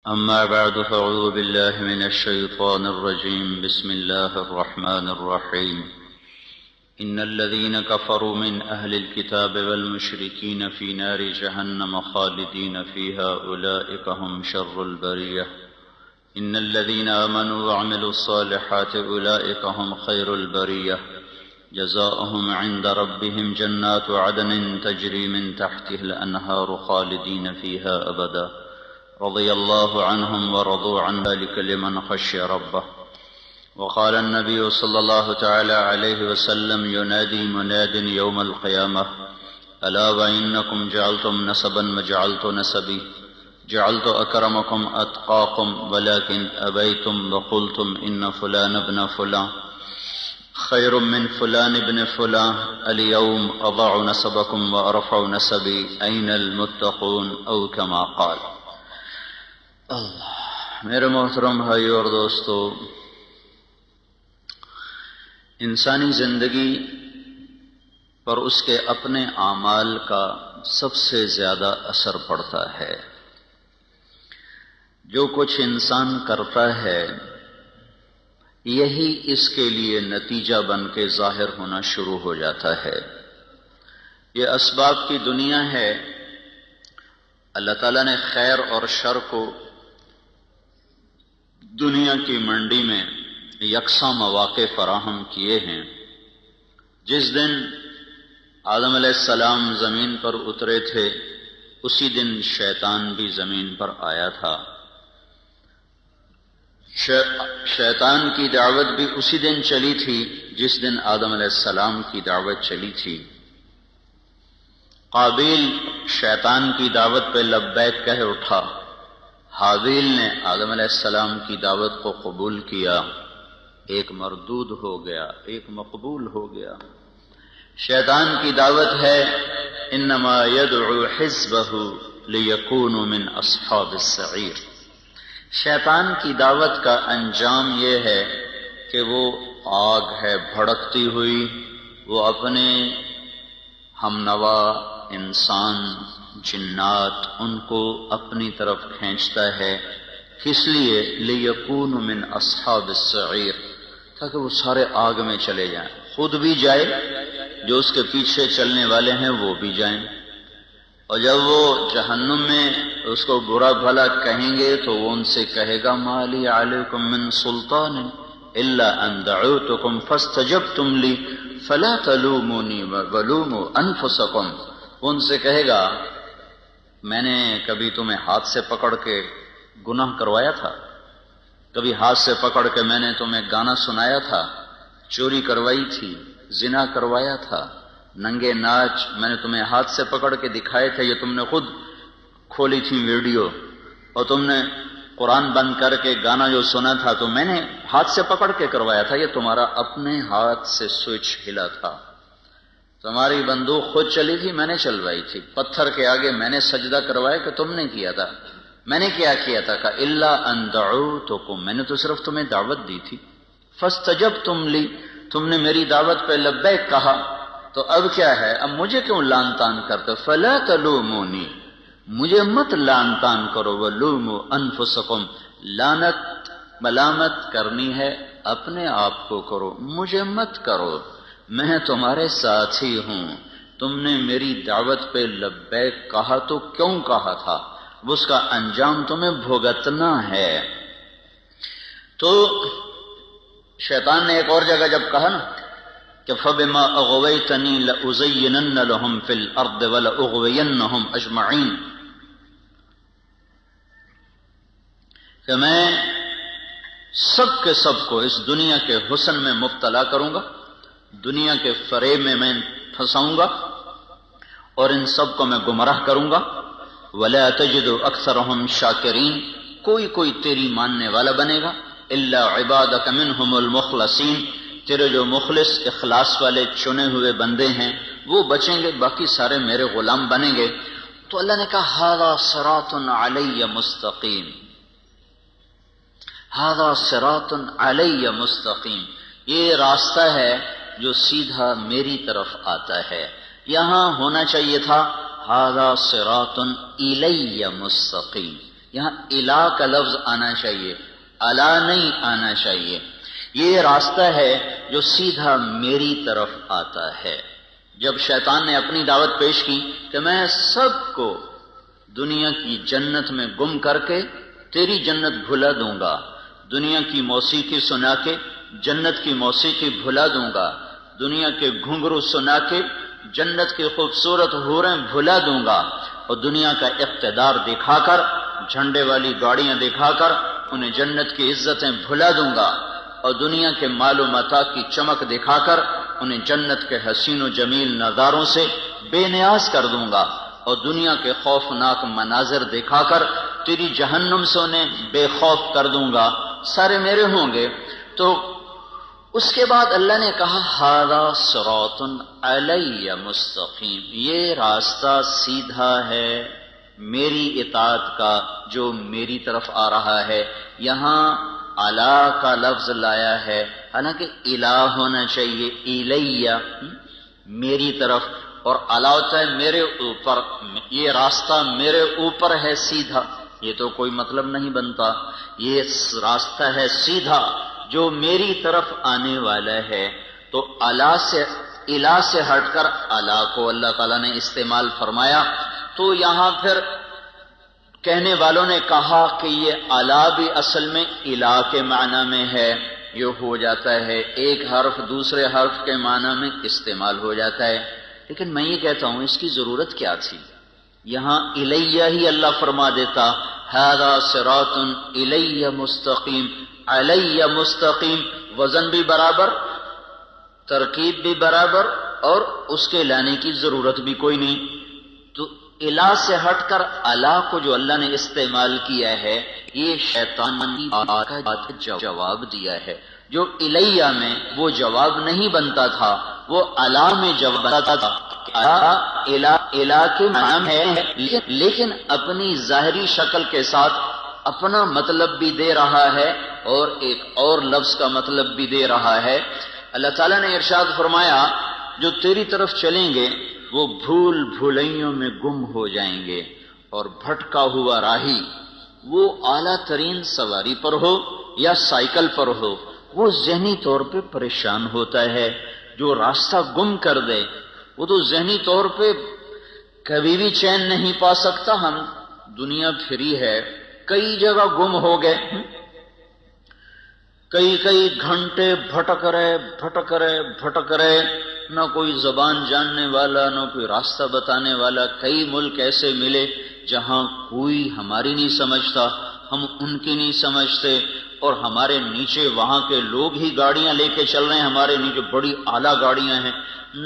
أما بعد فأعوذ بالله من الشيطان الرجيم. بسم الله الرحمن الرحيم. إن الذين كفروا من أهل الكتاب والمشركين في نار جهنم خالدين فيها أولئك هم شر البرية. إن الذين آمنوا وعملوا الصالحات أولئك هم خير البرية. جزاؤهم عند ربهم جنات عدن تجري من تحتها الأنهار خالدين فيها أبدا. رضي الله عنهم ورضوا عن ذلك لمن خشي ربه. وقال النبي صلى الله تعالى عليه وسلم: ينادي مناد يوم القيامة: ألا وإنكم جعلتم نسبا وجعلت نسبي، جعلت أكرمكم أتقاكم ولكن أبيتم وقلتم إن فلان ابن فلان خير من فلان ابن فلان. اليوم أضع نسبكم وأرفع نسبي، أين المتقون؟ أو كما قال. اللہ، میرے محترم بھائیو اور دوستو، انسانی زندگی پر اس کے اپنے اعمال کا سب سے زیادہ اثر پڑتا ہے۔ جو کچھ انسان کرتا ہے یہی اس کے لیے نتیجہ بن کے ظاہر ہونا شروع ہو جاتا ہے۔ یہ اسباب کی دنیا ہے۔ اللہ تعالیٰ نے خیر اور شر کو دنیا کی منڈی میں یکساں مواقع فراہم کیے ہیں۔ جس دن آدم علیہ السلام زمین پر اترے تھے اسی دن شیطان بھی زمین پر آیا تھا۔ شیطان کی دعوت بھی اسی دن چلی تھی جس دن آدم علیہ السلام کی دعوت چلی تھی۔ قابیل شیطان کی دعوت پہ لبیک کہہ اٹھا، حابیل نے آدم علیہ السلام کی دعوت کو قبول کیا، ایک مردود ہو گیا، ایک مقبول ہو گیا۔ شیطان کی دعوت ہے: انما يدعو حزبه ليكونوا من اصحاب السعیر۔ شیطان کی دعوت کا انجام یہ ہے کہ وہ آگ ہے بھڑکتی ہوئی، وہ اپنے ہمنوا انسان جنات ان کو اپنی طرف کھینچتا ہے۔ کس لیے؟ لیکون من اصحاب السعیر، تاکہ وہ سارے آگ میں چلے جائیں، خود بھی جائے، جو اس کے پیچھے چلنے والے ہیں وہ بھی جائیں۔ اور جب وہ جہنم میں اس کو برا بھلا کہیں گے تو وہ ان سے کہے گا: ما لی علیکم من سلطان الا ان دعوتکم فاستجبتم لی فلا تلومونی ولوموا انفسکم۔ وہ ان سے کہے گا: میں نے کبھی تمہیں ہاتھ سے پکڑ کے گناہ کروایا تھا؟ کبھی ہاتھ سے پکڑ کے میں نے تمہیں گانا سنایا تھا؟ چوری کروائی تھی؟ زنا کروایا تھا؟ ننگے ناچ میں نے تمہیں ہاتھ سے پکڑ کے دکھائے تھے؟ یہ تم نے خود کھولی تھی ویڈیو، اور تم نے قرآن بند کر کے گانا جو سنا تھا تو میں نے ہاتھ سے پکڑ کے کروایا تھا؟ یہ تمہارا اپنے ہاتھ سے سوئچ ہلا تھا۔ تمہاری بندوق خود چلی تھی، میں نے چلوائی تھی۔ پتھر کے آگے میں نے سجدہ کروایا کہ تم نے کیا تھا؟ میں نے کیا کیا تھا؟ کہ الا ان دعوتکم، میں نے تو صرف تمہیں دعوت دی تھی۔ فاستجبتم لی، تم نے میری دعوت پہ لبیک کہا، تو اب کیا ہے؟ اب مجھے کیوں لان تان کرتے؟ فلا تلومونی، مجھے مت لان تان کرو، ولوموا انفسکم، لعنت ملامت کرنی ہے اپنے آپ کو کرو، مجھے مت کرو، میں تمہارے ساتھ ہی ہوں۔ تم نے میری دعوت پہ لبیک کہا تو کیوں کہا تھا؟ اس کا انجام تمہیں بھگتنا ہے۔ تو شیطان نے ایک اور جگہ جب کہا نا کہ فَبِمَا أَغْوَيْتَنِي لَأُزَيِّنَنَّ لَهُمْ فِي الْأَرْضِ وَلَأُغْوِيَنَّهُمْ أَجْمَعِينَ، کہ میں سب کے سب کو اس دنیا کے حسن میں مبتلا کروں گا، دنیا کے فریب میں پھنساؤں گا، اور ان سب کو میں گمراہ کروں گا۔ وَلَا تَجِدُ أَكْثَرَهُمْ شَاكِرِينَ، کوئی تیری ماننے والا بنے گا، إِلَّا عِبَادَكَ مِنْهُمُ الْمُخْلَصِينَ، تیرے جو مخلص اخلاص والے چنے ہوئے بندے ہیں وہ بچیں گے، باقی سارے میرے غلام بنیں گے۔ تو اللہ نے کہا: هَذَا صِرَاطٌ عَلَيَّ مُسْتَقِيمٌ، هَذَا صِرَاطٌ عَلَيَّ مُسْتَقِيمٌ، یہ راستہ ہے جو سیدھا میری طرف آتا ہے۔ یہاں ہونا چاہیے تھا هَذَا صِرَاطٌ إِلَيَّ مُسْتَقِيمٌ، یہاں الہ کا لفظ آنا چاہیے، الا نہیں آنا چاہیے۔ یہ راستہ ہے جو سیدھا میری طرف آتا ہے۔ جب شیطان نے اپنی دعوت پیش کی کہ میں سب کو دنیا کی جنت میں گم کر کے تیری جنت بھلا دوں گا، دنیا کی موسیقی سنا کے جنت کی موسیقی بھلا دوں گا، دنیا کے گھنگرو سنا کے جنت کی خوبصورت حوریں بھلا دوں گا، اور دنیا کا اقتدار دکھا کر، جھنڈے والی گاڑیاں دکھا کر انہیں جنت کی عزتیں بھلا دوں گا، اور دنیا کے مال و متاع کی چمک دکھا کر انہیں جنت کے حسین و جمیل نظاروں سے بے نیاز کر دوں گا، اور دنیا کے خوفناک مناظر دکھا کر تیری جہنم سے انہیں بے خوف کر دوں گا، سارے میرے ہوں گے۔ تو اس کے بعد اللہ نے کہا ھذا صراط علی مستقیم، یہ راستہ سیدھا ہے میری اطاعت کا جو میری طرف آ رہا ہے۔ یہاں الا کا لفظ لایا ہے، حالانکہ الہ ہونا چاہیے، الیہ میری طرف، اور الا ہوتا ہے میرے اوپر، یہ راستہ میرے اوپر ہے سیدھا، یہ تو کوئی مطلب نہیں بنتا، یہ راستہ ہے سیدھا جو میری طرف آنے والا ہے۔ تو الہ سے ہٹ کر الا کو اللہ تعالیٰ نے استعمال فرمایا، تو یہاں پھر کہنے والوں نے کہا کہ یہ الا بھی اصل میں الہ کے معنی میں ہے، یہ ہو جاتا ہے ایک حرف دوسرے حرف کے معنی میں استعمال ہو جاتا ہے، لیکن میں یہ کہتا ہوں اس کی ضرورت کیا تھی؟ یہاں الیہ ہی اللہ فرما دیتا، ھذا صراط الیہ مستقیم، علیہ مستقیم، وزن بھی برابر، ترکیب بھی برابر، اور اس کے لانے کی ضرورت بھی کوئی نہیں۔ تو الہ سے ہٹ کر الا کو جو اللہ نے استعمال کیا ہے، یہ شیطان کی بات کا جواب دیا ہے۔ جو الیہ میں وہ جواب نہیں بنتا تھا، وہ الا میں جواب بنتا تھا۔ الہ کے معنی ہے، لیکن اپنی ظاہری شکل کے ساتھ اپنا مطلب بھی دے رہا ہے اور ایک اور لفظ کا مطلب بھی دے رہا ہے۔ اللہ تعالیٰ نے ارشاد فرمایا جو تیری طرف چلیں گے وہ بھول بھلائیوں میں گم ہو جائیں گے، اور بھٹکا ہوا راہی وہ اعلیٰ ترین سواری پر ہو یا سائیکل پر ہو، وہ ذہنی طور پہ پریشان ہوتا ہے۔ جو راستہ گم کر دے وہ تو ذہنی طور پہ کبھی بھی چین نہیں پا سکتا۔ ہم دنیا پھری ہے، کئی جگہ گم ہو گئے، کئی گھنٹے بھٹک رہے، نہ کوئی زبان جاننے والا، نہ کوئی راستہ بتانے والا۔ کئی ملک ایسے ملے جہاں کوئی ہماری نہیں سمجھتا، ہم ان کی نہیں سمجھتے، اور ہمارے نیچے وہاں کے لوگ ہی گاڑیاں لے کے چل رہے ہیں، ہمارے نیچے بڑی اعلیٰ گاڑیاں ہیں،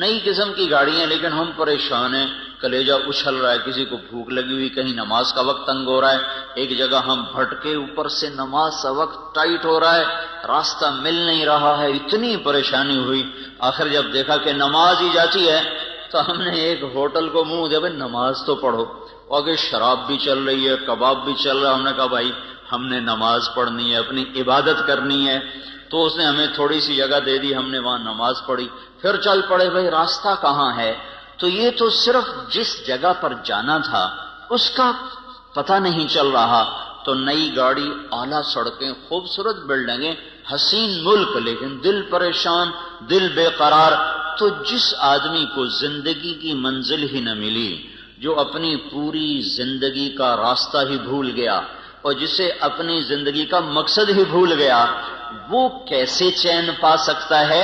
نئی قسم کی گاڑیاں، لیکن ہم پریشان ہیں، کلیجہ اچھل رہا ہے، کسی کو بھوک لگی ہوئی، کہیں نماز کا وقت تنگ ہو رہا ہے، ایک جگہ ہم بھٹکے، اوپر سے نماز کا وقت ٹائٹ ہو رہا ہے، راستہ مل نہیں رہا ہے، اتنی پریشانی ہوئی۔ آخر جب دیکھا کہ نماز ہی جاتی ہے تو ہم نے ایک ہوٹل کو منہ دیا، بھائی نماز تو پڑھو، اور کہ شراب بھی چل رہی ہے، کباب بھی چل رہا ہے۔ ہم نے کہا بھائی ہم نے نماز پڑھنی ہے، اپنی عبادت کرنی ہے، تو اس نے ہمیں تھوڑی سی جگہ دے دی، ہم نے وہاں نماز پڑھی، پھر چل پڑے بھائی راستہ کہاں ہے؟ تو یہ تو صرف جس جگہ پر جانا تھا اس کا پتہ نہیں چل رہا۔ تو نئی گاڑی، اعلیٰ سڑکیں، خوبصورت بلڈنگیں، حسین ملک، لیکن دل پریشان، دل بے قرار۔ تو جس آدمی کو زندگی کی منزل ہی نہ ملی، جو اپنی پوری زندگی کا راستہ ہی بھول گیا، اور جسے اپنی زندگی کا مقصد ہی بھول گیا، وہ کیسے چین پا سکتا ہے؟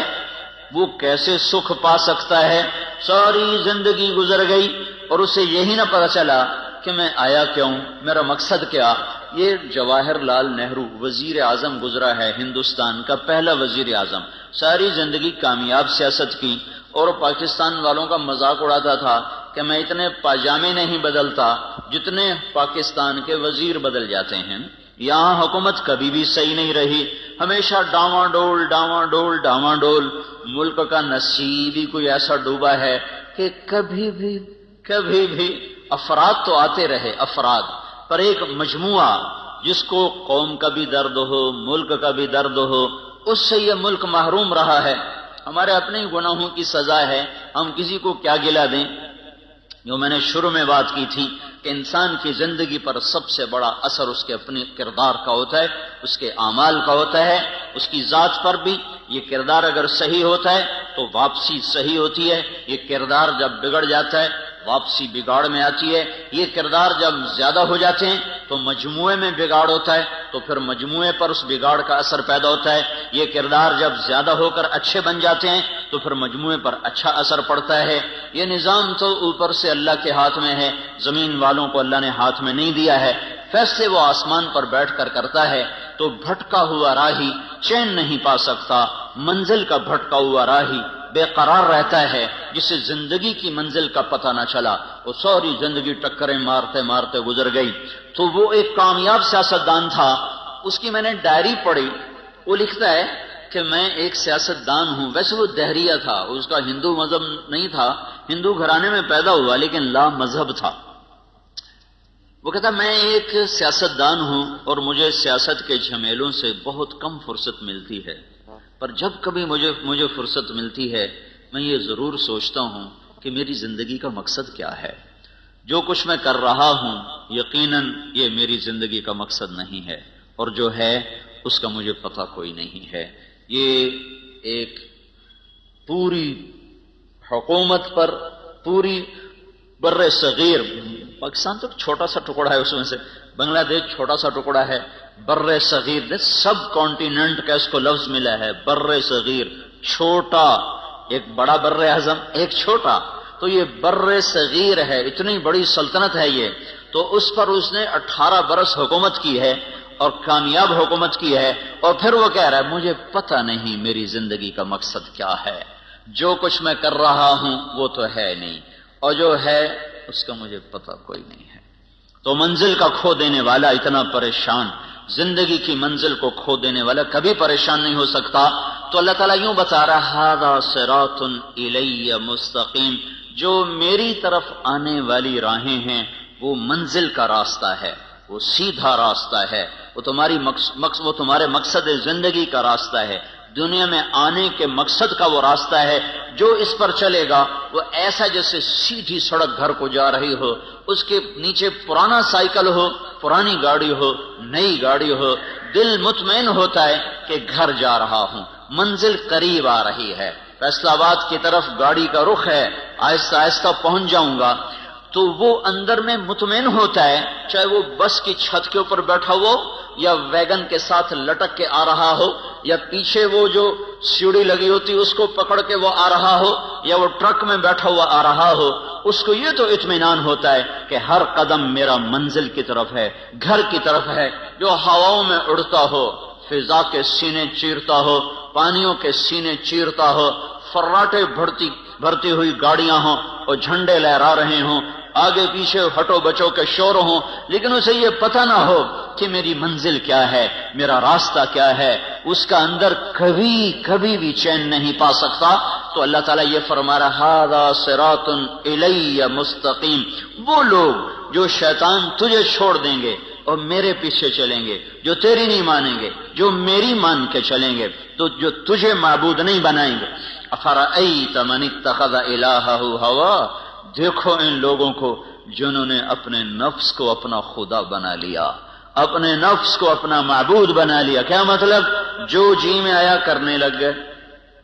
وہ کیسے سکھ پا سکتا ہے؟ ساری زندگی گزر گئی اور اسے یہی نہ پتا چلا کہ میں آیا کیوں، میرا مقصد کیا۔ یہ جواہر لال نہرو وزیر اعظم گزرا ہے، ہندوستان کا پہلا وزیر اعظم، ساری زندگی کامیاب سیاست کی، اور پاکستان والوں کا مذاق اڑاتا تھا کہ میں اتنے پاجامے نہیں بدلتا جتنے پاکستان کے وزیر بدل جاتے ہیں۔ یہاں حکومت کبھی بھی صحیح نہیں رہی، ہمیشہ ڈاواں ڈول۔ ملک کا نصیب ہی کوئی ایسا ڈوبا ہے کہ کبھی بھی افراد تو آتے رہے، افراد پر ایک مجموعہ جس کو قوم کا بھی درد ہو، ملک کا بھی درد ہو، اس سے یہ ملک محروم رہا ہے۔ ہمارے اپنے گناہوں کی سزا ہے، ہم کسی کو کیا گلا دیں۔ جو میں نے شروع میں بات کی تھی کہ کہ انسان کی زندگی پر سب سے بڑا اثر اس کے اپنے کردار کا ہوتا ہے، اس کے اعمال کا ہوتا ہے، اس کی ذات پر بھی۔ یہ کردار اگر صحیح ہوتا ہے تو واپسی صحیح ہوتی ہے، یہ کردار جب بگڑ جاتا ہے واپسی بگاڑ میں آتی ہے، یہ کردار جب زیادہ ہو جاتے ہیں تو مجموعے میں بگاڑ ہوتا ہے، تو پھر مجموعے پر اس بگاڑ کا اثر پیدا ہوتا ہے، یہ کردار جب زیادہ ہو کر اچھے بن جاتے ہیں تو پھر مجموعے پر اچھا اثر پڑتا ہے۔ یہ نظام تو اوپر سے اللہ کے ہاتھ میں ہے، زمین والوں کو اللہ نے ہاتھ میں نہیں دیا ہے، فیصلے وہ آسمان پر بیٹھ کر کرتا ہے۔ تو بھٹکا ہوا راہی چین نہیں پا سکتا، منزل کا بھٹکا ہوا راہی بے قرار رہتا ہے، جسے زندگی کی منزل کا پتہ نہ چلا، وہ ساری زندگی ٹکریں مارتے مارتے گزر گئی۔ تو وہ ایک کامیاب سیاستدان تھا، اس کی میں نے ڈائری پڑھی، وہ لکھتا ہے کہ میں ایک سیاستدان ہوں۔ ویسے وہ دہریہ تھا، اس کا ہندو مذہب نہیں تھا، ہندو گھرانے میں پیدا ہوا لیکن لا مذہب تھا۔ وہ کہتا میں ایک سیاستدان ہوں اور مجھے سیاست کے جھمیلوں سے بہت کم فرصت ملتی ہے، پر جب کبھی مجھے فرصت ملتی ہے میں یہ ضرور سوچتا ہوں کہ میری زندگی کا مقصد کیا ہے۔ جو کچھ میں کر رہا ہوں یقیناً یہ میری زندگی کا مقصد نہیں ہے، اور جو ہے اس کا مجھے پتہ کوئی نہیں ہے۔ یہ ایک پوری حکومت پر، پوری بر صغیر، پاکستان تو چھوٹا سا ٹکڑا ہے، اس میں سے بنگلہ دیش چھوٹا سا ٹکڑا ہے، بر صغیر سب کانٹیننٹ کا اس کو لفظ ملا ہے، بر صغیر چھوٹا، ایک بڑا بر اعظم ایک چھوٹا، تو یہ بر صغیر ہے، اتنی بڑی سلطنت ہے یہ، تو اس پر اس نے 18 برس حکومت کی ہے اور کامیاب حکومت کی ہے، اور پھر وہ کہہ رہا ہے مجھے پتہ نہیں میری زندگی کا مقصد کیا ہے، جو کچھ میں کر رہا ہوں وہ تو ہے نہیں، اور جو ہے اس کا مجھے پتہ کوئی نہیں ہے۔ تو منزل کا کھو دینے والا اتنا پریشان، زندگی کی منزل کو کھو دینے والا کبھی پریشان نہیں ہو سکتا۔ تو اللہ تعالیٰ یوں بتا رہا ھذا صراط الی مستقیم، جو میری طرف آنے والی راہیں ہیں وہ منزل کا راستہ ہے، وہ سیدھا راستہ ہے، وہ تمہارے مقصد زندگی کا راستہ ہے، دنیا میں آنے کے مقصد کا وہ راستہ ہے۔ جو اس پر چلے گا وہ ایسا جیسے سیدھی سڑک گھر کو جا رہی ہو، اس کے نیچے پرانا سائیکل ہو، پرانی گاڑی ہو، نئی گاڑی ہو، دل مطمئن ہوتا ہے کہ گھر جا رہا ہوں، منزل قریب آ رہی ہے، فیصل آباد کی طرف گاڑی کا رخ ہے، آہستہ آہستہ پہنچ جاؤں گا۔ تو وہ اندر میں مطمئن ہوتا ہے، چاہے وہ بس کی چھت کے اوپر بیٹھا ہو یا ویگن کے ساتھ لٹک کے آ رہا ہو، یا پیچھے وہ جو سیڑھی لگی ہوتی اس کو پکڑ کے وہ آ رہا ہو، یا وہ ٹرک میں بیٹھا ہوا آ رہا ہو، اس کو یہ تو اطمینان ہوتا ہے کہ ہر قدم میرا منزل کی طرف ہے، گھر کی طرف ہے۔ جو ہواؤں میں اڑتا ہو، فضا کے سینے چیرتا ہو، پانیوں کے سینے چیرتا ہو، فراٹے بھرتی ہوئی گاڑیاں ہوں اور جھنڈے لہرا رہے ہوں، آگے پیچھے ہٹو بچو کے شور ہوں، لیکن اسے یہ پتہ نہ ہو کہ میری منزل کیا ہے، میرا راستہ کیا ہے، اس کا اندر کبھی بھی چین نہیں پا سکتا۔ تو اللہ تعالیٰ یہ فرما رہا ھذا صراط الی مستقیم، وہ لوگ جو شیطان تجھے چھوڑ دیں گے اور میرے پیچھے چلیں گے، جو تیری نہیں مانیں گے، جو میری مان کے چلیں گے، تو جو تجھے معبود نہیں بنائیں گے۔ افرأیت من اتخذ الہہ ہوا، دیکھو ان لوگوں کو جنہوں نے اپنے نفس کو اپنا خدا بنا لیا، اپنے نفس کو اپنا معبود بنا لیا۔ کیا مطلب؟ جو جی میں آیا کرنے لگ گئے،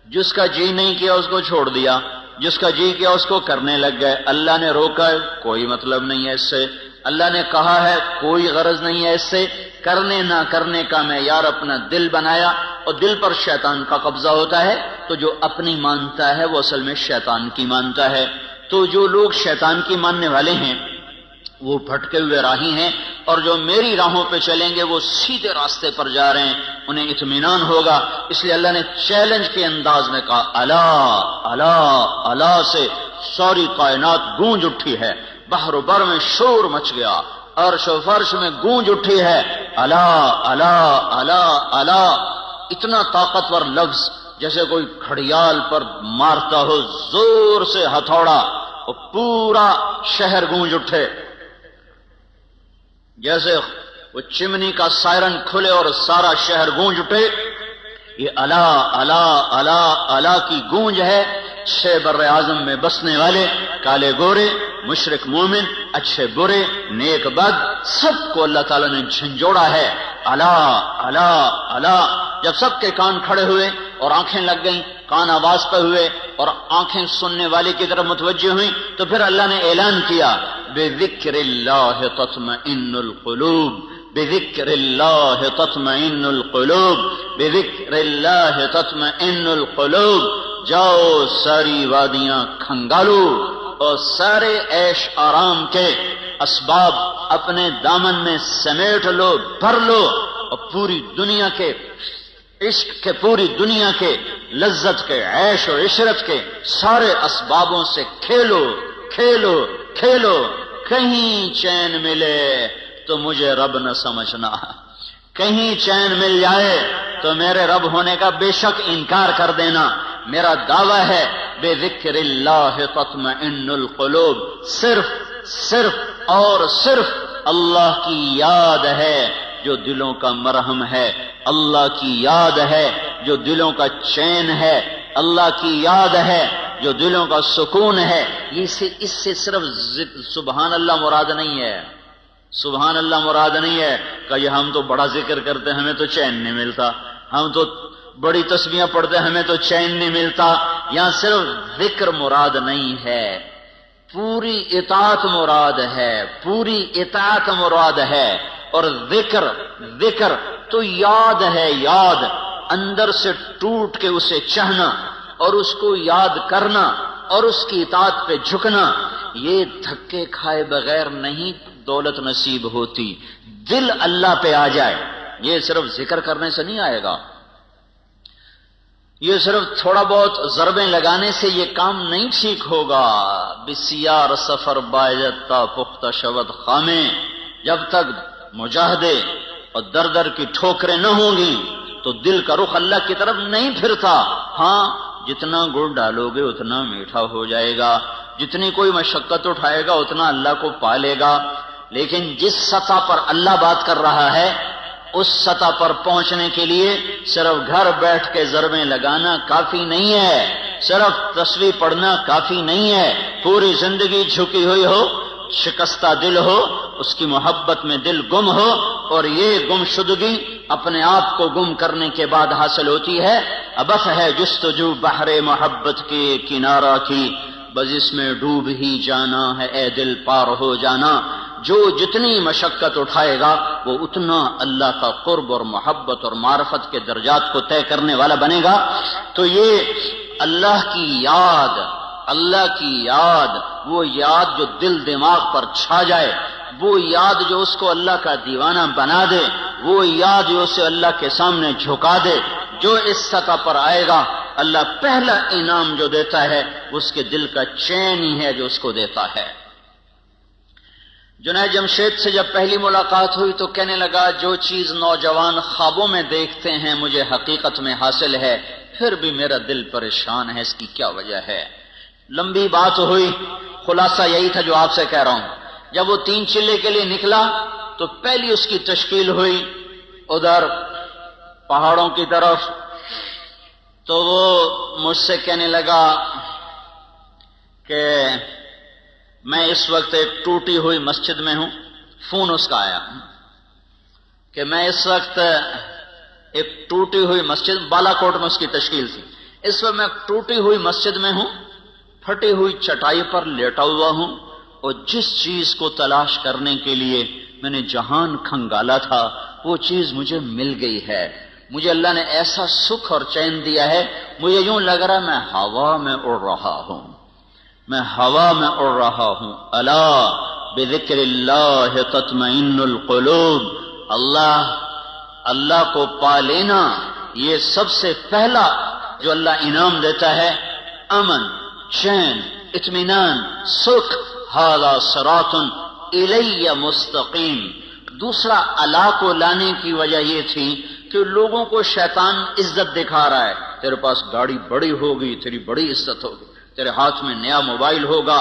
جس کا جی نہیں کیا اس کو چھوڑ دیا، جس کا جی کیا اس کو کرنے لگ گئے۔ اللہ نے روکا ہے کوئی مطلب نہیں ہے اس سے، اللہ نے کہا ہے کوئی غرض نہیں ہے اس سے، کرنے نہ کرنے کا معیار اپنا دل بنایا، اور دل پر شیطان کا قبضہ ہوتا ہے، تو جو اپنی مانتا ہے وہ اصل میں شیطان کی مانتا ہے۔ تو جو لوگ شیطان کی ماننے والے ہیں وہ بھٹکے ہوئے راہی ہیں، اور جو میری راہوں پہ چلیں گے وہ سیدھے راستے پر جا رہے ہیں، انہیں اطمینان ہوگا۔ اس لیے اللہ نے چیلنج کے انداز میں کہا الا الا الا سے ساری کائنات گونج اٹھی ہے، بحر و بر میں شور مچ گیا، عرش و فرش میں گونج اٹھی ہے، الا الا الا الا، اتنا طاقتور لفظ جیسے کوئی گھڑیال پر مارتا ہو زور سے ہتھوڑا اور پورا شہر گونج اٹھے، جیسے وہ چمنی کا سائرن کھلے اور سارا شہر گونج اٹھے۔ یہ الا الا الا الا کی گونج ہے۔ چھ بر اعظم میں بسنے والے کالے گورے مشرک مومن، اچھے برے، نیک بد، سب کو اللہ تعالیٰ نے جھنجھوڑا ہے۔ الا الا الا، جب سب کے کان کھڑے ہوئے اور آنکھیں لگ گئیں، کان آواز پہ ہوئے اور آنکھیں سننے والے کی طرف متوجہ ہوئیں، تو پھر اللہ نے اعلان کیا بذکر اللہ تطمئن القلوب، بذکر اللہ تطمئن القلوب، بذکر اللہ تطمئن القلوب۔ جاؤ ساری وادیاں کھنگالو اور سارے عیش آرام کے اسباب اپنے دامن میں سمیٹ لو، بھر لو، اور پوری دنیا کے عشق کے، پوری دنیا کے لذت کے، عیش و عشرت کے سارے اسبابوں سے کھیلو کھیلو کھیلو۔ کہیں چین ملے تو مجھے رب نہ سمجھنا، کہیں چین مل جائے تو میرے رب ہونے کا بے شک انکار کر دینا۔ میرا دعویٰ ہے بے ذکر اللہ تطمئن القلوب، صرف اور صرف اللہ کی یاد ہے جو دلوں کا مرہم ہے، اللہ کی یاد ہے جو دلوں کا چین ہے، اللہ کی یاد ہے جو دلوں کا سکون ہے۔ اس سے صرف سبحان اللہ مراد نہیں ہے، سبحان اللہ مراد نہیں ہے کہ یہ ہم تو بڑا ذکر کرتے ہمیں تو چین نہیں ملتا، ہم تو بڑی تسبیحاں پڑھتے ہمیں تو چین نہیں ملتا۔ یہاں صرف ذکر مراد نہیں ہے، پوری اطاعت مراد ہے، پوری اطاعت مراد ہے۔ اور ذکر تو یاد ہے، یاد اندر سے ٹوٹ کے اسے چاہنا اور اس کو یاد کرنا اور اس کی اطاعت پہ جھکنا، یہ دھکے کھائے بغیر نہیں دولت نصیب ہوتی۔ دل اللہ پہ آ جائے، یہ صرف ذکر کرنے سے نہیں آئے گا، یہ صرف تھوڑا بہت ضربیں لگانے سے یہ کام نہیں ٹھیک ہوگا۔ بسیار سفر باجتا پختہ شود خامیں، جب تک مجاہدے اور در در کی ٹھوکریں نہ ہوں گی تو دل کا رخ اللہ کی طرف نہیں پھرتا۔ ہاں جتنا گڑ ڈالو گے اتنا میٹھا ہو جائے گا، جتنی کوئی مشقت اٹھائے گا اتنا اللہ کو پالے گا، لیکن جس سطح پر اللہ بات کر رہا ہے اس سطح پر پہنچنے کے لیے صرف گھر بیٹھ کے ضربیں لگانا کافی نہیں ہے، صرف تسبیح پڑھنا کافی نہیں ہے۔ پوری زندگی جھکی ہوئی ہو، شکستہ دل ہو، اس کی محبت میں دل گم ہو، اور یہ گم شدگی اپنے آپ کو گم کرنے کے بعد حاصل ہوتی ہے۔ ابس ہے جستجو بحر محبت کے کنارہ کی، بس اس میں ڈوب ہی جانا ہے اے دل پار ہو جانا۔ جو جتنی مشقت اٹھائے گا وہ اتنا اللہ کا قرب اور محبت اور معرفت کے درجات کو طے کرنے والا بنے گا۔ تو یہ اللہ کی یاد، اللہ کی یاد، وہ یاد جو دل دماغ پر چھا جائے، وہ یاد جو اس کو اللہ کا دیوانہ بنا دے، وہ یاد جو اسے اللہ کے سامنے جھکا دے، جو اس سطح پر آئے گا اللہ پہلا انعام جو دیتا ہے اس کے دل کا چین ہی ہے جو اس کو دیتا ہے۔ جنید جمشید سے جب پہلی ملاقات ہوئی تو کہنے لگا جو چیز نوجوان خوابوں میں دیکھتے ہیں مجھے حقیقت میں حاصل ہے، پھر بھی میرا دل پریشان ہے، اس کی کیا وجہ ہے؟ لمبی بات ہوئی، خلاصہ یہی تھا جو آپ سے کہہ رہا ہوں۔ جب وہ 3 چلے کے لیے نکلا تو پہلی اس کی تشکیل ہوئی ادھر پہاڑوں کی طرف، تو وہ مجھ سے کہنے لگا کہ میں اس وقت ایک ٹوٹی ہوئی مسجد میں ہوں، فون اس کا آیا کہ میں اس وقت ایک ٹوٹی ہوئی مسجد، بالا کوٹ میں اس کی تشکیل تھی، اس وقت میں ٹوٹی ہوئی مسجد میں ہوں، پھٹی ہوئی چٹائی پر لیٹا ہوا ہوں، اور جس چیز کو تلاش کرنے کے لیے میں نے جہان کھنگالا تھا وہ چیز مجھے مل گئی ہے۔ مجھے اللہ نے ایسا سکھ اور چین دیا ہے، مجھے یوں لگ رہا میں ہوا میں اڑ رہا ہوں، میں ہوا میں اڑ رہا ہوں۔ الا بذکر اللہ تطمئن القلوب، اللہ کو پا لینا یہ سب سے پہلا جو اللہ انعام دیتا ہے، امن، چین، اطمینان، سکھ۔ ھذا صراط الی مستقیم۔ دوسرا الا کو لانے کی وجہ یہ تھی کہ لوگوں کو شیطان عزت دکھا رہا ہے، تیرے پاس گاڑی بڑی ہوگی، تیری بڑی عزت ہوگی، تیرے ہاتھ میں نیا موبائل ہوگا،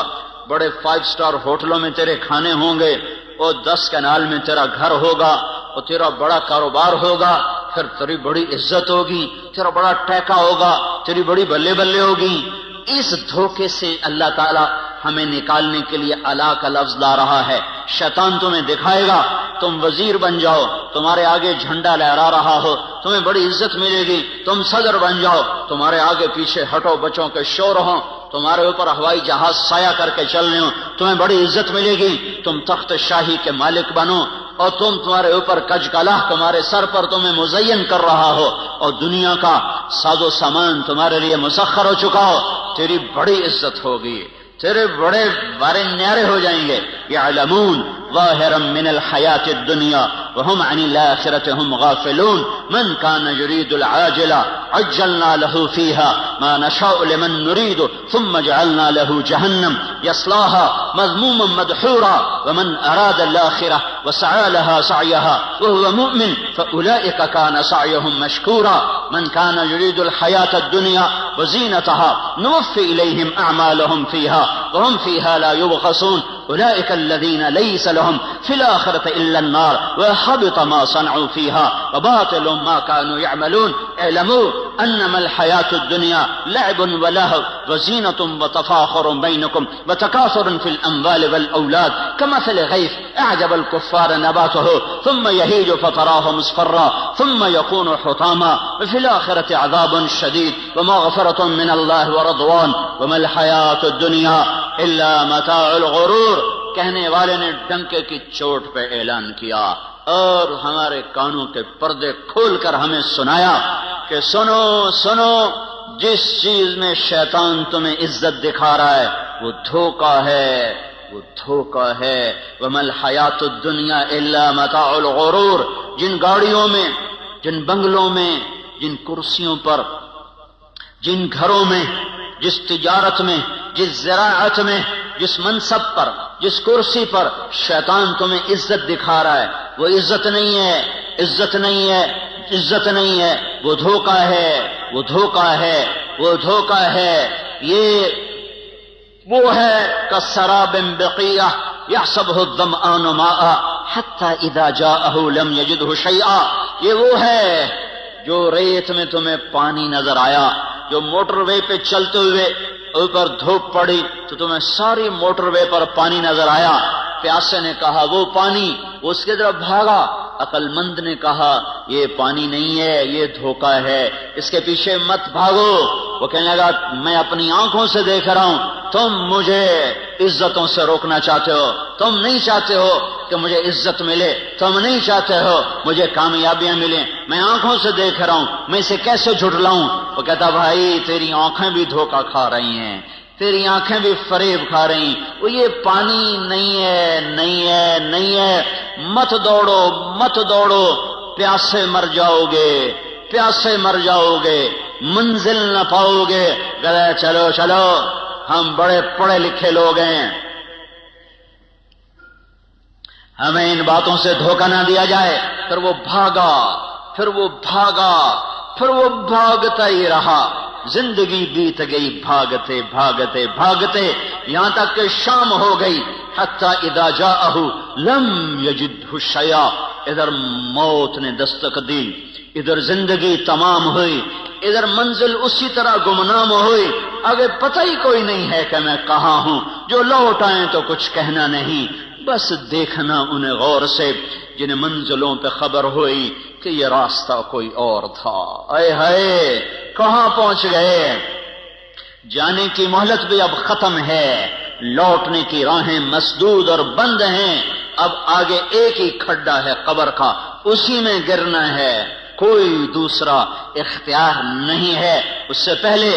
بڑے 5 سٹار ہوٹلوں میں تیرے کھانے ہوں گے، اور 10 کنال میں تیرا گھر ہوگا، اور تیرا بڑا کاروبار ہوگا، پھر تیری بڑی عزت ہوگی، تیرا بڑا ٹیکا ہوگا، تیری بڑی بلے بلے ہوگی۔ اس دھوکے سے اللہ تعالیٰ ہمیں نکالنے کے لیے الا کا لفظ لا رہا ہے۔ شیطان تمہیں دکھائے گا تم وزیر بن جاؤ، تمہارے آگے جھنڈا لہرا رہا ہو، تمہیں بڑی عزت ملے گی، تم صدر بن جاؤ، تمہارے آگے پیچھے ہٹو بچوں کے شور ہوں، تمہارے اوپر ہوائی جہاز سایہ کر کے چل رہے ہوں، تمہیں بڑی عزت ملے گی، تم تخت شاہی کے مالک بنو، اور تمہارے اوپر کج کلاہ تمہارے سر پر تمہیں مزین کر رہا ہو، اور دنیا کا ساز و سامان تمہارے لیے مسخر ہو چکا ہو، تیری بڑی عزت ہوگی، تیرے بڑے بارے نیارے ہو جائیں گے۔ یعلمون ظاہرا من الحیات الدنیا وهم عن الآخرة هم غافلون من كان يريد العاجلة عجلنا له فيها ما نشاء لمن نريد ثم جعلنا له جهنم يصلاها مذموما مدحورا ومن أراد الآخرة وسعى لها سعيها وهو مؤمن فأولئك كان سعيهم مشكورا من كان يريد الحياة الدنيا وزينتها نوفي إليهم أعمالهم فيها وهم فيها لا يبخسون أولئك الذين ليس لهم في الآخرة إلا النار وحبط ما صنعوا فيها وباطل ما كانوا يعملون اعلموا أنما الحياة الدنيا لعب ولهو وزينة وتفاخر بينكم وتكاثر في الأموال والأولاد كمثل غيث أعجب الكفار نباته ثم يهيج فتراه مصفرا ثم يكون حطاما وفي الآخرة عذاب شديد ومغفرة من الله ورضوان وما الحياة الدنيا إلا متاع الغرور۔ کہنے والے نے ڈنکے کی چوٹ پہ اعلان کیا اور ہمارے کانوں کے پردے کھول کر ہمیں سنایا کہ سنو سنو، جس چیز میں شیطان تمہیں عزت دکھا رہا ہے وہ دھوکہ ہے، وہ دھوکہ ہے۔ وَمَا الْحَيَاةُ الدُّنْيَا إِلَّا مَتَاعُ الْغُرُورِ، جن گاڑیوں میں، جن بنگلوں میں، جن کرسیوں پر، جن گھروں میں، جس تجارت میں، جس زراعت میں، جس منصب پر، جس کرسی پر شیطان تمہیں عزت دکھا رہا ہے وہ عزت نہیں ہے، عزت نہیں ہے، عزت نہیں ہے، وہ دھوکہ ہے، وہ دھوکہ ہے، وہ دھوکہ ہے۔ یہ وہ ہے کسراب بقیہ یحسبہ الظمآن ماء حتی اذا جاءہ لم یجدہ شیئا، یہ وہ ہے جو ریت میں تمہیں پانی نظر آیا، جو موٹر وے پہ چلتے ہوئے اوپر دھوپ پڑی تو تمہیں ساری موٹر وے پر پانی نظر آیا، پیاسے نے کہا وہ پانی، اس کی طرف بھاگا، عقل مند نے کہا یہ پانی نہیں ہے، یہ دھوکہ ہے، اس کے پیچھے مت بھاگو۔ وہ کہنے لگا میں اپنی آنکھوں سے دیکھ رہا ہوں، تم مجھے عزتوں سے روکنا چاہتے ہو، تم نہیں چاہتے ہو کہ مجھے عزت ملے، تم نہیں چاہتے ہو مجھے کامیابیاں ملیں، میں آنکھوں سے دیکھ رہا ہوں، میں اسے کیسے جھٹلاؤں؟ وہ کہتا بھائی تیری آنکھیں بھی دھوکہ کھا رہی ہیں، تیری آنکھیں بھی فریب کھا رہی ہیں، وہ یہ پانی نہیں ہے، نہیں ہے، نہیں ہے، مت دوڑو، مت دوڑو، پیاسے مر جاؤ گے، پیاسے مر جاؤ گے، منزل نہ پاؤ گے۔ کہتا چلو چلو ہم بڑے پڑھے لکھے لوگ ہیں، ہمیں ان باتوں سے دھوکہ نہ دیا جائے۔ پھر وہ بھاگا، پھر وہ بھاگا، پھر وہ بھاگتا ہی رہا، زندگی بیت گئی بھاگتے بھاگتے بھاگتے، یہاں تک کہ شام ہو گئی۔ حتی اذا جاءہ لم یجدہ شیئا، ادھر موت نے دستک دی، ادھر زندگی تمام ہوئی، ادھر منزل اسی طرح گمنام ہوئی، آگے پتہ ہی کوئی نہیں ہے کہ میں کہاں ہوں، جو لوٹ آئیں تو کچھ کہنا نہیں، بس دیکھنا انہیں غور سے جنہیں منزلوں پہ خبر ہوئی کہ یہ راستہ کوئی اور تھا۔ اے ہائے کہاں پہنچ گئے؟ جانے کی مہلت بھی اب ختم ہے، لوٹنے کی راہیں مسدود اور بند ہیں، اب آگے ایک ہی کھڈا ہے قبر کا، اسی میں گرنا ہے، کوئی دوسرا اختیار نہیں ہے۔ اس سے پہلے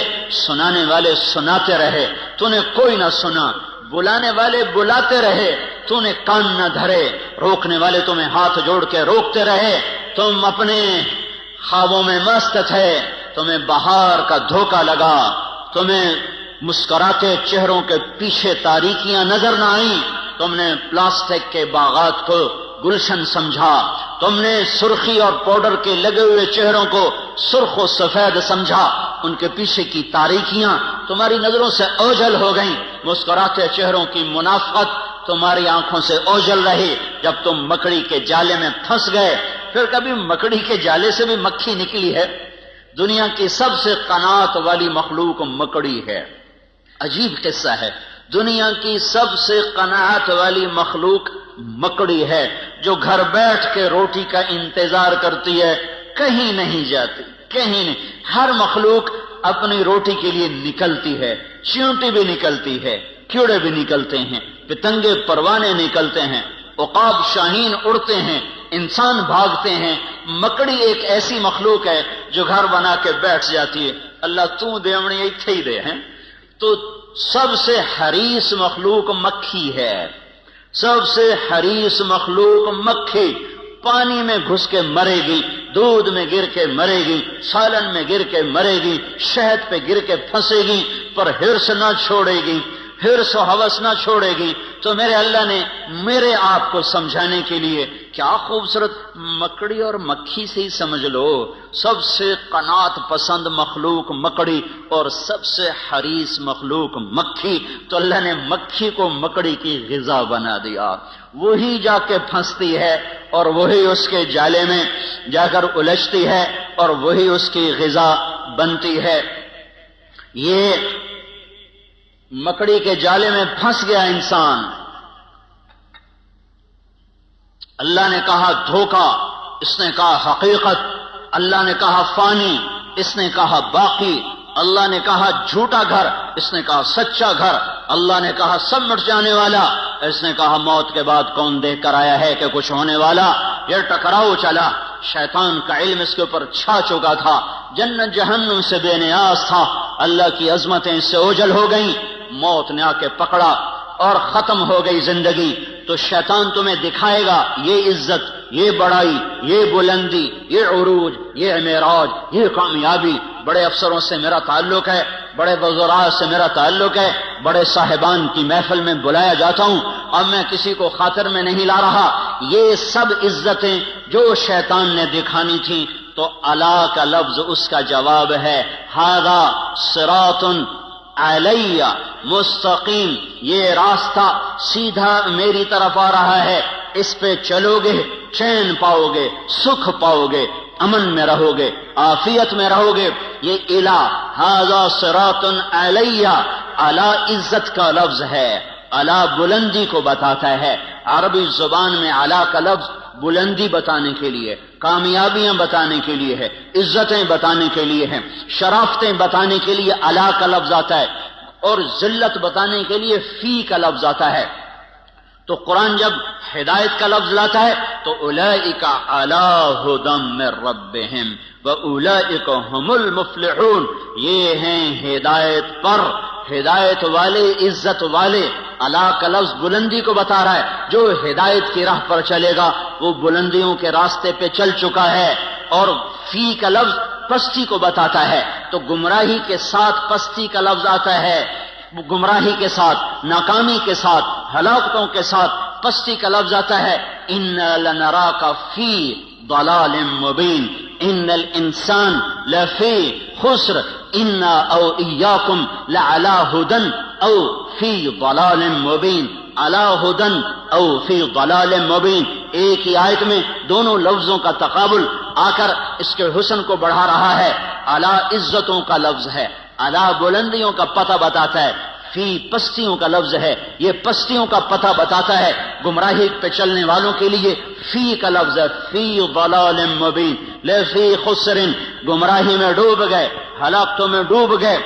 سنانے والے سناتے رہے، تو نے کوئی نہ سنا، بلانے والے بلاتے رہے، تو نے کان نہ دھرے، روکنے والے تمہیں ہاتھ جوڑ کے روکتے رہے، تم اپنے خوابوں میں مست تھے، تمہیں بہار کا دھوکہ لگا، تمہیں مسکراتے چہروں کے پیچھے تاریکیاں نظر نہ آئیں، تم نے پلاسٹک کے باغات کو گلشن سمجھا، تم نے سرخی اور پاؤڈر کے لگے ہوئے چہروں کو سرخ و سفید سمجھا، ان کے پیچھے کی تاریکیاں تمہاری نظروں سے اوجھل ہو گئیں، مسکراتے چہروں کی منافقت تمہاری آنکھوں سے اوجھل رہی، جب تم مکڑی کے جالے میں پھنس گئے۔ پھر کبھی مکڑی کے جالے سے بھی مکھی نکلی ہے؟ دنیا کی سب سے قناعت والی مخلوق مکڑی ہے، عجیب قصہ ہے۔ دنیا کی سب سے قناعت والی مخلوق مکڑی ہے، جو گھر بیٹھ کے روٹی کا انتظار کرتی ہے، کہیں نہیں جاتی، کہیں نہیں۔ ہر مخلوق اپنی روٹی کے لیے نکلتی ہے، چیونٹی بھی نکلتی ہے، کیڑے بھی نکلتے ہیں، پتنگے پروانے نکلتے ہیں، عقاب شاہین اڑتے ہیں، انسان بھاگتے ہیں۔ مکڑی ایک ایسی مخلوق ہے جو گھر بنا کے بیٹھ جاتی ہے، اللہ تو دیوڑی ایتھے ہی دے ہیں۔ تو سب سے حریص مخلوق مکھی ہے، سب سے حریص مخلوق مکھی۔ پانی میں گھس کے مرے گی، دودھ میں گر کے مرے گی، سالن میں گر کے مرے گی، شہد پہ گر کے پھنسے گی، پر ہرس نہ چھوڑے گی، ہرس و ہوس نہ چھوڑے گی۔ تو میرے اللہ نے میرے آپ کو سمجھانے کے لیے کیا خوبصورت، مکڑی اور مکھی سے ہی سمجھ لو، سب سے قناعت پسند مخلوق مکڑی اور سب سے حریص مخلوق مکھی۔ تو اللہ نے مکھی کو مکڑی کی غذا بنا دیا، وہی جا کے پھنستی ہے اور وہی اس کے جالے میں جا کر الجھتی ہے اور وہی اس کی غذا بنتی ہے۔ یہ مکڑی کے جالے میں پھنس گیا انسان۔ اللہ نے کہا دھوکہ، اس نے کہا حقیقت، اللہ نے کہا فانی، اس نے کہا باقی، اللہ نے کہا جھوٹا گھر، اس نے کہا سچا گھر، اللہ نے کہا سب مٹ جانے والا، اس نے کہا موت کے بعد کون دیکھ کر آیا ہے کہ کچھ ہونے والا۔ یہ ٹکراؤ چلا، شیطان کا علم اس کے اوپر چھا چکا تھا، جنت جہنم سے بے نیاز تھا، اللہ کی عظمتیں اس سے اوجھل ہو گئیں، موت نے آ کے پکڑا اور ختم ہو گئی زندگی۔ تو شیطان تمہیں دکھائے گا یہ عزت، یہ بڑائی، یہ بلندی، یہ عروج، یہ معراج، یہ کامیابی، بڑے افسروں سے میرا تعلق ہے، بڑے وزراء سے میرا تعلق ہے، بڑے صاحبان کی محفل میں بلایا جاتا ہوں، اب میں کسی کو خاطر میں نہیں لا رہا۔ یہ سب عزتیں جو شیطان نے دکھانی تھیں، تو الا کا لفظ اس کا جواب ہے، ھذا صراط علیہ مستقیم، یہ راستہ سیدھا میری طرف آ رہا ہے، اس پہ چلو گے چین پاؤ گے، سکھ پاؤ گے، امن میں رہو گے، عافیت میں رہو گے۔ یہ الہ ھذا صراط علیہ، اعلی عزت کا لفظ ہے، اعلی بلندی کو بتاتا ہے۔ عربی زبان میں اعلی کا لفظ بلندی بتانے کے لیے، کامیابیاں بتانے کے لیے ہے، عزتیں بتانے کے لیے ہیں، شرافتیں بتانے کے لیے اعلی کا لفظ آتا ہے، اور ذلت بتانے کے لیے فی کا لفظ آتا ہے۔ تو قرآن جب ہدایت کا لفظ لاتا ہے تو اولئک علی ھدی من ربہم واولئک ھم المفلحون، یہ ہیں ہدایت پر، ہدایت والے، عزت والے۔ اعلیٰ کا لفظ بلندی کو بتا رہا ہے، جو ہدایت کی راہ پر چلے گا وہ بلندیوں کے راستے پہ چل چکا ہے، اور فی کا لفظ پستی کو بتاتا ہے۔ تو گمراہی کے ساتھ پستی کا لفظ آتا ہے، گمراہی کے ساتھ، ناکامی کے ساتھ، ہلاکتوں کے ساتھ پستی کا لفظ آتا ہے۔ اِنَّا لَنَرَاكَ فِي ضَلَالٍ مُبِينٍ إِنَّ الْإِنسَانَ لَفِي خُسْرٍ إِنَّا أَوْ إِيَّاكُمْ لَعَلَىٰ هُدًى أَوْ فِي ضَلَالٍ مُبِينٍ، عَلَىٰ هُدًى أَوْ فِي ضَلَالٍ مُبِينٍ۔ ایک ہی آیت میں دونوں لفظوں کا تقابل آ کر اس کے حسن کو بڑھا رہا ہے۔ اعلیٰ عزتوں کا لفظ ہے، اعلیٰ بلندیوں کا پتہ بتاتا ہے، فی پستیوں کا لفظ ہے، یہ پستیوں کا پتہ بتاتا ہے۔ گمراہی پہ چلنے والوں کے لیے فی کا لفظ ہے، فی ضلال مبین، لفی خسر، گمراہی میں ڈوب گئے، ہلاکتوں میں ڈوب گئے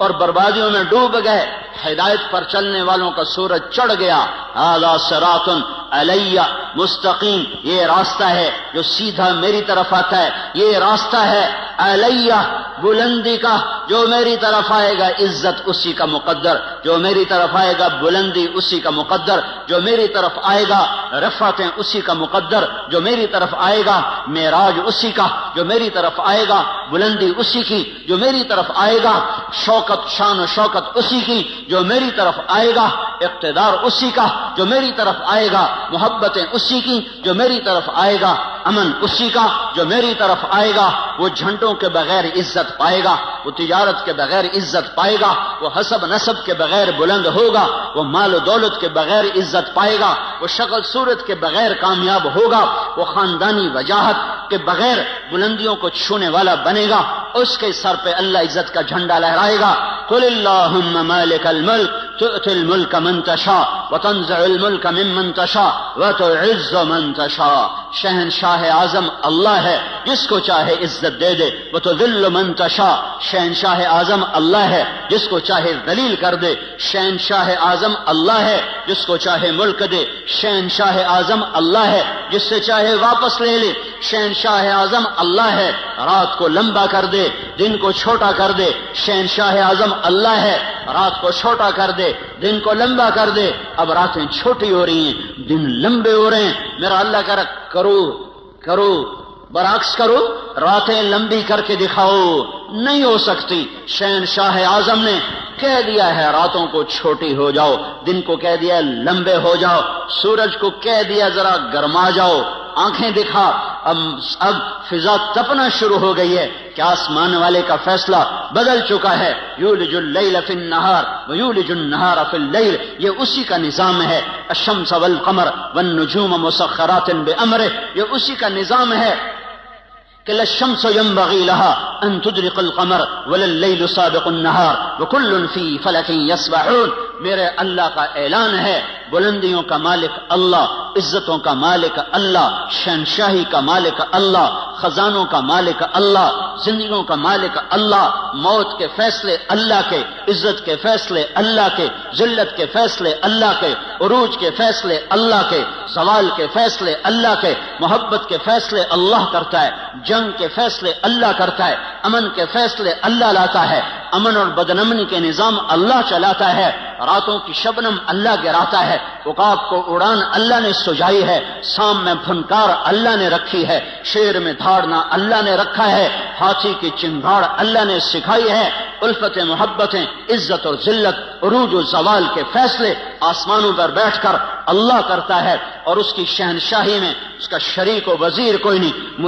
اور بربادیوں میں ڈوب گئے۔ ہدایت پر چلنے والوں کا سورج چڑھ گیا۔ ھذا صراط علیہ مستقیم، یہ راستہ ہے جو سیدھا میری طرف آتا ہے، یہ راستہ ہے علیہ بلندی کا، جو میری طرف آئے گا عزت اسی کا مقدر، جو میری طرف آئے گا بلندی اسی کا مقدر، جو میری طرف آئے گا رفعتیں اسی کا مقدر، جو میری طرف آئے گا معراج اسی کا، جو میری طرف آئے گا بلندی اسی کی، جو میری طرف آئے گا شوکت، شان و شوکت اسی کی، جو میری طرف آئے گا اقتدار اسی کا، جو میری طرف آئے گا محبتیں اسی کی، جو میری طرف آئے گا امن اسی کا، جو میری طرف آئے گا وہ جھنڈوں کے بغیر عزت پائے گا، وہ تجارت کے بغیر عزت پائے گا، وہ حسب نسب کے بغیر بلند ہوگا، وہ مال و دولت کے بغیر عزت پائے گا، وہ شکل صورت کے بغیر کامیاب ہوگا، وہ خاندانی وجاہت کے بغیر بلندیوں کو چھونے والا بنے گا، اس کے سر پہ اللہ عزت کا جھنڈا لہرائے گا۔ قل اللہم مالک الملک تؤتی الملک من تشاء وتنزع الملک ممن تشاء وتعز من تشاء. شہنشاہ اعظم اللہ ہے، جس کو چاہے عزت دے دے. وتذل من تشاء، شہنشاہ اعظم اللہ ہے، جس کو چاہے ذلیل کر دے. شہنشاہ اعظم اللہ ہے، جس کو چاہے ملک دے. شہنشاہ اعظم اللہ ہے، جس سے چاہے واپس لے لے. شہنشاہ اعظم اللہ ہے، رات کو لمبا کر دے، دن کو چھوٹا کر دے. شہنشاہ اعظم اللہ ہے، رات کو چھوٹا کر دے، دن کو لمبا کر دے. اب راتیں چھوٹی ہو رہی ہیں، دن لمبے ہو رہے ہیں. میرا اللہ کرو برعکس کرو، راتیں لمبی کر کے دکھاؤ. نہیں ہو سکتی. شہنشاہ اعظم نے کہہ دیا ہے راتوں کو چھوٹی ہو جاؤ، دن کو کہہ دیا لمبے ہو جاؤ، سورج کو کہہ دیا ذرا گرما جاؤ، آنکھیں دکھا. اب فضا تپنا شروع ہو گئی ہے کہ آسمان والے کا فیصلہ بدل چکا ہے. یولج اللیل فی النہار ویولج النہار فی اللیل، یہ اسی کا نظام ہے. الشمس والقمر والنجوم مسخرات بامرہ، یہ اسی کا نظام ہے کہ لا الشمس ينبغي لها ان تدرك القمر ولا الليل سابق النهار وكل في فلك يسبحون. میرے اللہ کا اعلان ہے، بلندیوں کا مالک اللہ، عزتوں کا مالک اللہ، شہنشاہی کا مالک اللہ، خزانوں کا مالک اللہ، زندگیوں کا مالک اللہ. موت کے فیصلے اللہ کے، عزت کے فیصلے اللہ کے، ذلت کے فیصلے اللہ کے، عروج کے فیصلے اللہ کے، زوال کے فیصلے اللہ کے، محبت کے فیصلے اللہ کرتا ہے، جنگ کے فیصلے اللہ کرتا ہے، امن کے فیصلے اللہ لاتا ہے، امن اور بدامنی کے نظام اللہ چلاتا ہے. راتوں کی شبنم اللہ گراتا ہے، عقاب کو اڑان اللہ نے سجائی ہے، سام میں پھنکار اللہ نے رکھی ہے، شیر میں دھاڑنا اللہ نے رکھا ہے، ہاتھی کی چنگاڑ اللہ نے سکھائی ہے. الفت محبتیں، عزت اور ذلت، عروج و زوال کے فیصلے آسمانوں پر بیٹھ کر اللہ کرتا ہے. اور اس کی شہنشاہی میں اس کا شریک و وزیر کوئی نہیں،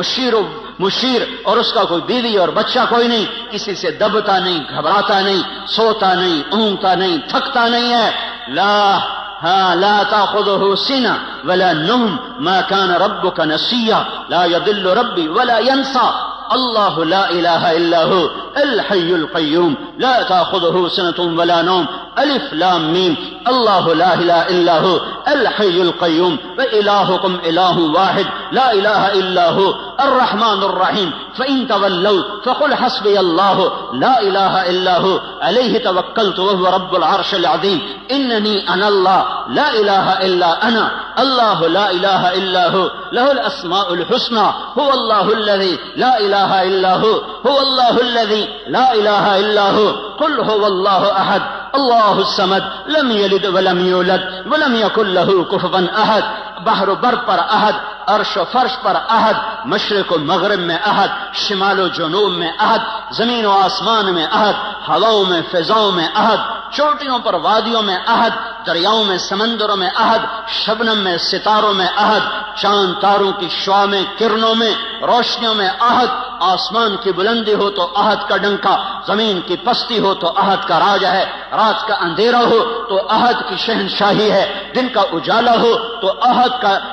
مشیر اور اس کا کوئی بیوی اور بچہ کوئی نہیں. کسی سے دبتا نہیں، گھبراتا نہیں، سوتا نہیں، اونگتا نہیں، تھکتا نہیں ہے. لا تأخذه سنة ولا نوم ما كان ربك نسيا لا يضل ربي ولا ينسى. اللہ لا الہ الا هو الحی القیوم لا تأخذه سنة ولا نوم. الف لام میم. اللہ لا الہ الا هو الحی القیوم وإلہکم الہ واحد لا الہ الا هو الرحمن الرحیم. فإن تولوا فقل حسبي الله لا إله إلا هو عليه توكلت وهو رب العرش العظيم. إنني أنا الله لا إله إلا أنا الله لا إله إلا هو له الأسماء الحسنى. هو الله الذي لا إله إلا هو الله الذي لا إله إلا هو. قل هو الله أحد الله الصمد لم يلد ولم يولد ولم يكن له كفوا أحد. بحر و بر پر احد، عرش و فرش پر احد، مشرق و مغرب میں احد، شمال و جنوب میں احد، زمین و آسمان میں احد، ہواؤں میں فضاؤں میں احد، چوٹیوں پر وادیوں میں احد، دریاؤں میں سمندروں میں احد، شبنم میں ستاروں میں احد، چاند تاروں کی شعاع میں کرنوں میں روشنیوں میں احد. آسمان کی بلندی ہو تو احد کا ڈنکا، زمین کی پستی ہو تو احد کا راج ہے، رات کا اندھیرا ہو تو احد کی شہنشاہی ہے، دن کا اجالا ہو تو احد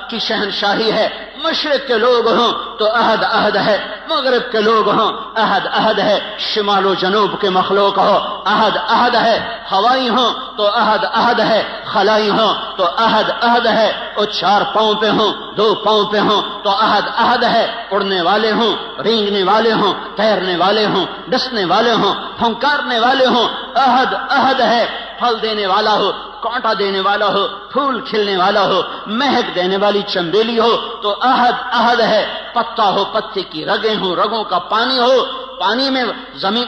کی شہنشاہی ہے. مشرق کے لوگ ہوں تو احد احد ہے، مغرب کے لوگ ہوں احد احد ہے، شمال و جنوب کے مخلوق ہو احد احد ہے، ہوائی ہوں تو احد احد ہے، خلائی ہوں تو احد احد ہے، اور 4 پاؤں پہ ہوں 2 پاؤں پہ ہوں تو احد احد ہے، اڑنے والے ہوں، رینگنے والے ہوں، تیرنے والے ہوں، ڈسنے والے ہوں، پھنکارنے والے ہوں، احد احد ہے. پھل دینے والا ہو، کانٹا دینے والا ہو، پھول کھلنے والا ہو، مہک دینے والی چنبیلی ہو تو احد احد ہے. پتا ہو، پتے کی رگیں ہوں، رگوں کا پانی ہو، پانی میں زمین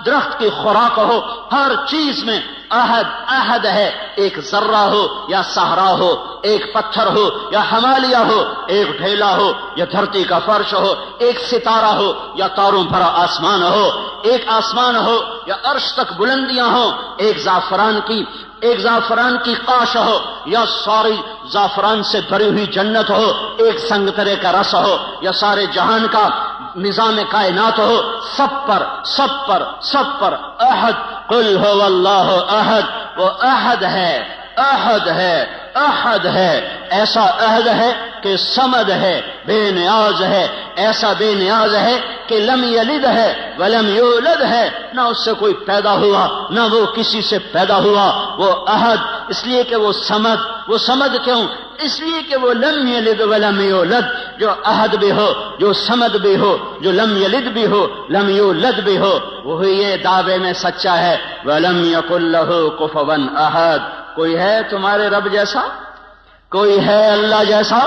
درخت کی خوراک ہو، ہر چیز میں احد احد ہے. ایک ذرہ ہو یا صحرا ہو، ایک پتھر ہو یا ہمالیہ ہو، ایک ڈھیلا ہو یا دھرتی کا فرش ہو، ایک ستارہ ہو یا تاروں بھرا آسمان ہو، ایک آسمان ہو یا عرش تک بلندیاں ہوں، ایک زعفران کی قاش ہو یا ساری زعفران سے بھری ہوئی جنت ہو، ایک سنگترے کا رس ہو یا سارے جہان کا نظام کائنات ہو، سب پر احد. قل هو اللہ احد. وہ احد ہے، ایسا احد ہے کہ صمد ہے، بے نیاز ہے، ایسا بے نیاز ہے کہ لم یلد ہے ولم یولد ہے، نہ اس سے کوئی پیدا ہوا نہ وہ کسی سے پیدا ہوا۔ وہ احد اس لیے کہ وہ صمد کیوں؟ اس لیے کہ وہ لم یلد ولم یولد، جو احد بھی ہو، جو صمد بھی ہو، جو لم یلد بھی ہو، لم یولد بھی ہو، وہی یہ دعوے میں سچا ہے۔ ولم یکن لہ کفوا احد، کوئی ہے تمہارے رب جیسا؟ کوئی ہے اللہ جیسا؟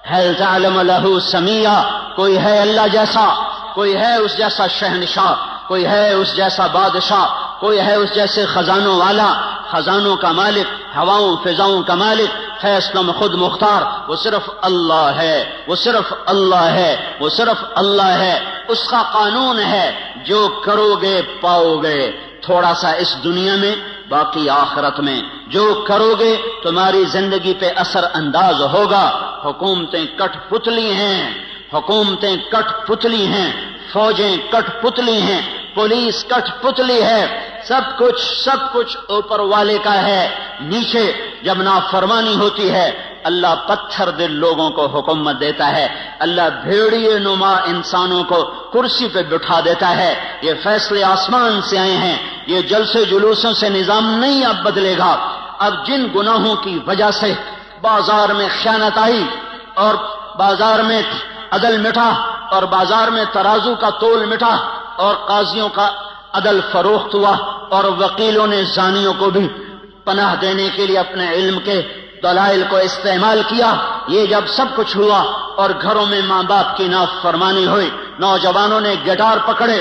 هل تعلم له سمیہ، کوئی ہے اللہ جیسا؟ کوئی ہے اس جیسا شہنشاہ؟ کوئی ہے اس جیسا بادشاہ؟ کوئی ہے اس جیسے خزانوں والا، خزانوں کا مالک، ہواؤں فضاؤں کا مالک، فیصلوں میں خود مختار؟ وہ صرف اللہ ہے، وہ صرف اللہ ہے، وہ صرف اللہ ہے۔ اس کا قانون ہے جو کرو گے پاؤ گے، تھوڑا سا اس دنیا میں باقی آخرت میں۔ جو کرو گے تمہاری زندگی پہ اثر انداز ہوگا۔ حکومتیں کٹ پتلی ہیں، حکومتیں کٹ پتلی ہیں، فوجیں کٹ پتلی ہیں، پولیس کٹ پتلی ہے، سب کچھ اوپر والے کا ہے۔ نیچے جب نافرمانی ہوتی ہے اللہ پتھر دل لوگوں کو حکومت دیتا ہے، اللہ بھیڑیے نما انسانوں کو کرسی پہ بٹھا دیتا ہے۔ یہ فیصلے آسمان سے آئے ہیں، یہ جلسے جلوسوں سے نظام نہیں اب بدلے گا۔ اب جن گناہوں کی وجہ سے بازار میں خیانت آئی اور بازار میں عدل مٹا اور بازار میں ترازو کا تول مٹا اور قاضیوں کا عدل فروخت ہوا اور وکیلوں نے زانیوں کو بھی پناہ دینے کے لیے اپنے علم کے دلائل کو استعمال کیا، یہ جب سب کچھ ہوا اور گھروں میں ماں باپ کی نافرمانی ہوئی، نوجوانوں نے گٹار پکڑے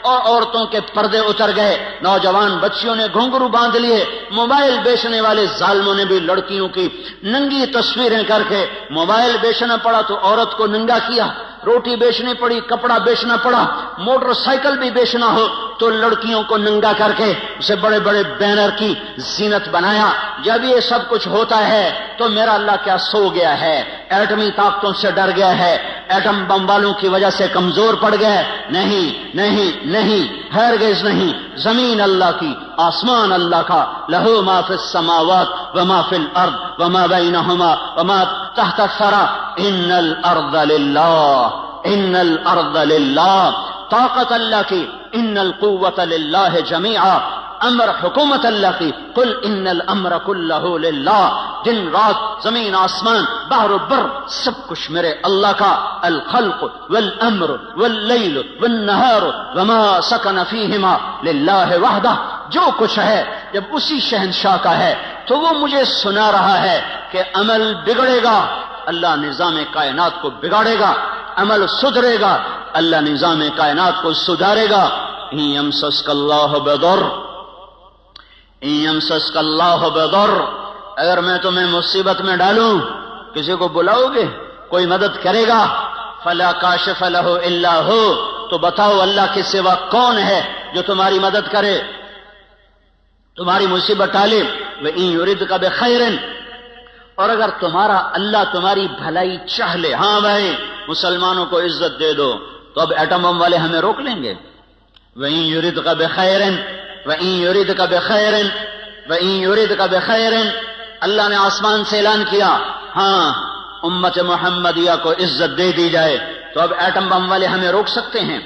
اور عورتوں کے پردے اتر گئے، نوجوان بچیوں نے گھنگرو باندھ لیے، موبائل بیچنے والے ظالموں نے بھی لڑکیوں کی ننگی تصویریں کر کے موبائل بیچنا پڑا تو عورت کو ننگا کیا، روٹی بیچنی پڑی، کپڑا بیچنا پڑا، موٹر سائیکل بھی بیچنا ہو تو لڑکیوں کو ننگا کر کے اسے بڑے بڑے بینر کی زینت بنایا۔ جب یہ سب کچھ ہوتا ہے تو میرا اللہ کیا سو گیا ہے؟ ایٹمی طاقتوں سے ڈر گیا ہے؟ ایٹم بم والوں کی وجہ سے کمزور پڑ گیا؟ نہیں نہیں نہیں، ہرگز نہیں۔ زمین اللہ کی، آسمان اللہ کا، لہو ما فی السماوات وما فی الارض وما بینہما وما تحت الثری، ان الارض للہ، ان الارض للہ، طاقت اللہ کی، ان القوت للہ جمیعا، امر حکومت اللہ کی، قل ان الامر کلہ للہ، دن رات زمین آسمان بحر و بر سب کچھ میرے اللہ کا، الخلق والامر واللیل والنہار وما سکن فیہما للہ وحدہ، جو کچھ ہے جب اسی شہنشاہ کا ہے تو وہ مجھے سنا رہا ہے کہ عمل بگڑے گا اللہ نظام کائنات کو بگاڑے گا، عمل سدھرے گا اللہ نظام کائنات کو سدھارے گا۔ ان یمسسک اللہ بضر، ان یمسسک اللہ بضر، اگر میں تمہیں مصیبت میں ڈالوں کسی کو بلاؤ گے؟ کوئی مدد کرے گا؟ فلا کاشف لہ الا ہو، تو بتاؤ اللہ کے سوا کون ہے جو تمہاری مدد کرے، تمہاری مصیبت ٹالے؟ وَإِن يُرِدْكَ بِخَيْرٍ، اور اگر تمہارا اللہ تمہاری بھلائی چاہ لے، ہاں بھائی مسلمانوں کو عزت دے دو، تو اب ایٹم بم والے ہمیں روک لیں گے؟ وَإِن يُرِدْكَ بِخَيْرٍ وَإِن يُرِدْكَ بِخَيْرٍ وَإِن يُرِدْكَ بِخَيْرٍ، اللہ نے آسمان سے اعلان کیا ہاں امت محمدیہ کو عزت دے دی جائے، تو اب ایٹم بم والے ہمیں روک سکتے ہیں؟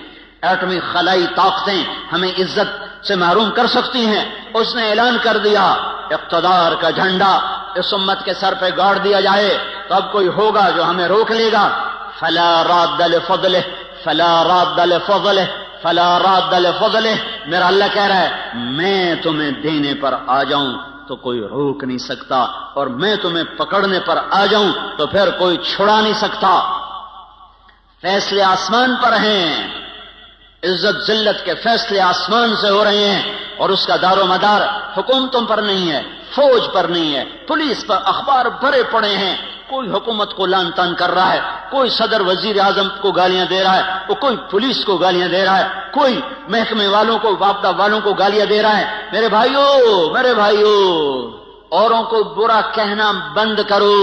ایٹمی خلائی طاقتیں ہمیں عزت سے محروم کر سکتی ہیں؟ اس نے اعلان کر دیا اقتدار کا جھنڈا اس امت کے سر پہ گاڑ دیا جائے تو اب کوئی ہوگا جو ہمیں روک لے گا؟ فلا راد لفضلہ، فلا راد لفضلہ، فلا راد لفضلہ، میرا اللہ کہہ رہا ہے میں تمہیں دینے پر آ جاؤں تو کوئی روک نہیں سکتا، اور میں تمہیں پکڑنے پر آ جاؤں تو پھر کوئی چھڑا نہیں سکتا۔ فیصلے آسمان پر ہیں، عزت ذلت کے فیصلے آسمان سے ہو رہے ہیں، اور اس کا دار و مدار حکومتوں پر نہیں ہے، فوج پر نہیں ہے، پولیس پر اخبار بھرے پڑے ہیں، کوئی حکومت کو لان تان کر رہا ہے، کوئی صدر وزیر اعظم کو گالیاں دے رہا ہے، وہ کوئی پولیس کو گالیاں دے رہا ہے، کوئی محکمے والوں کو واپڈا والوں کو گالیاں دے رہا ہے۔ میرے بھائیو اوروں کو برا کہنا بند کرو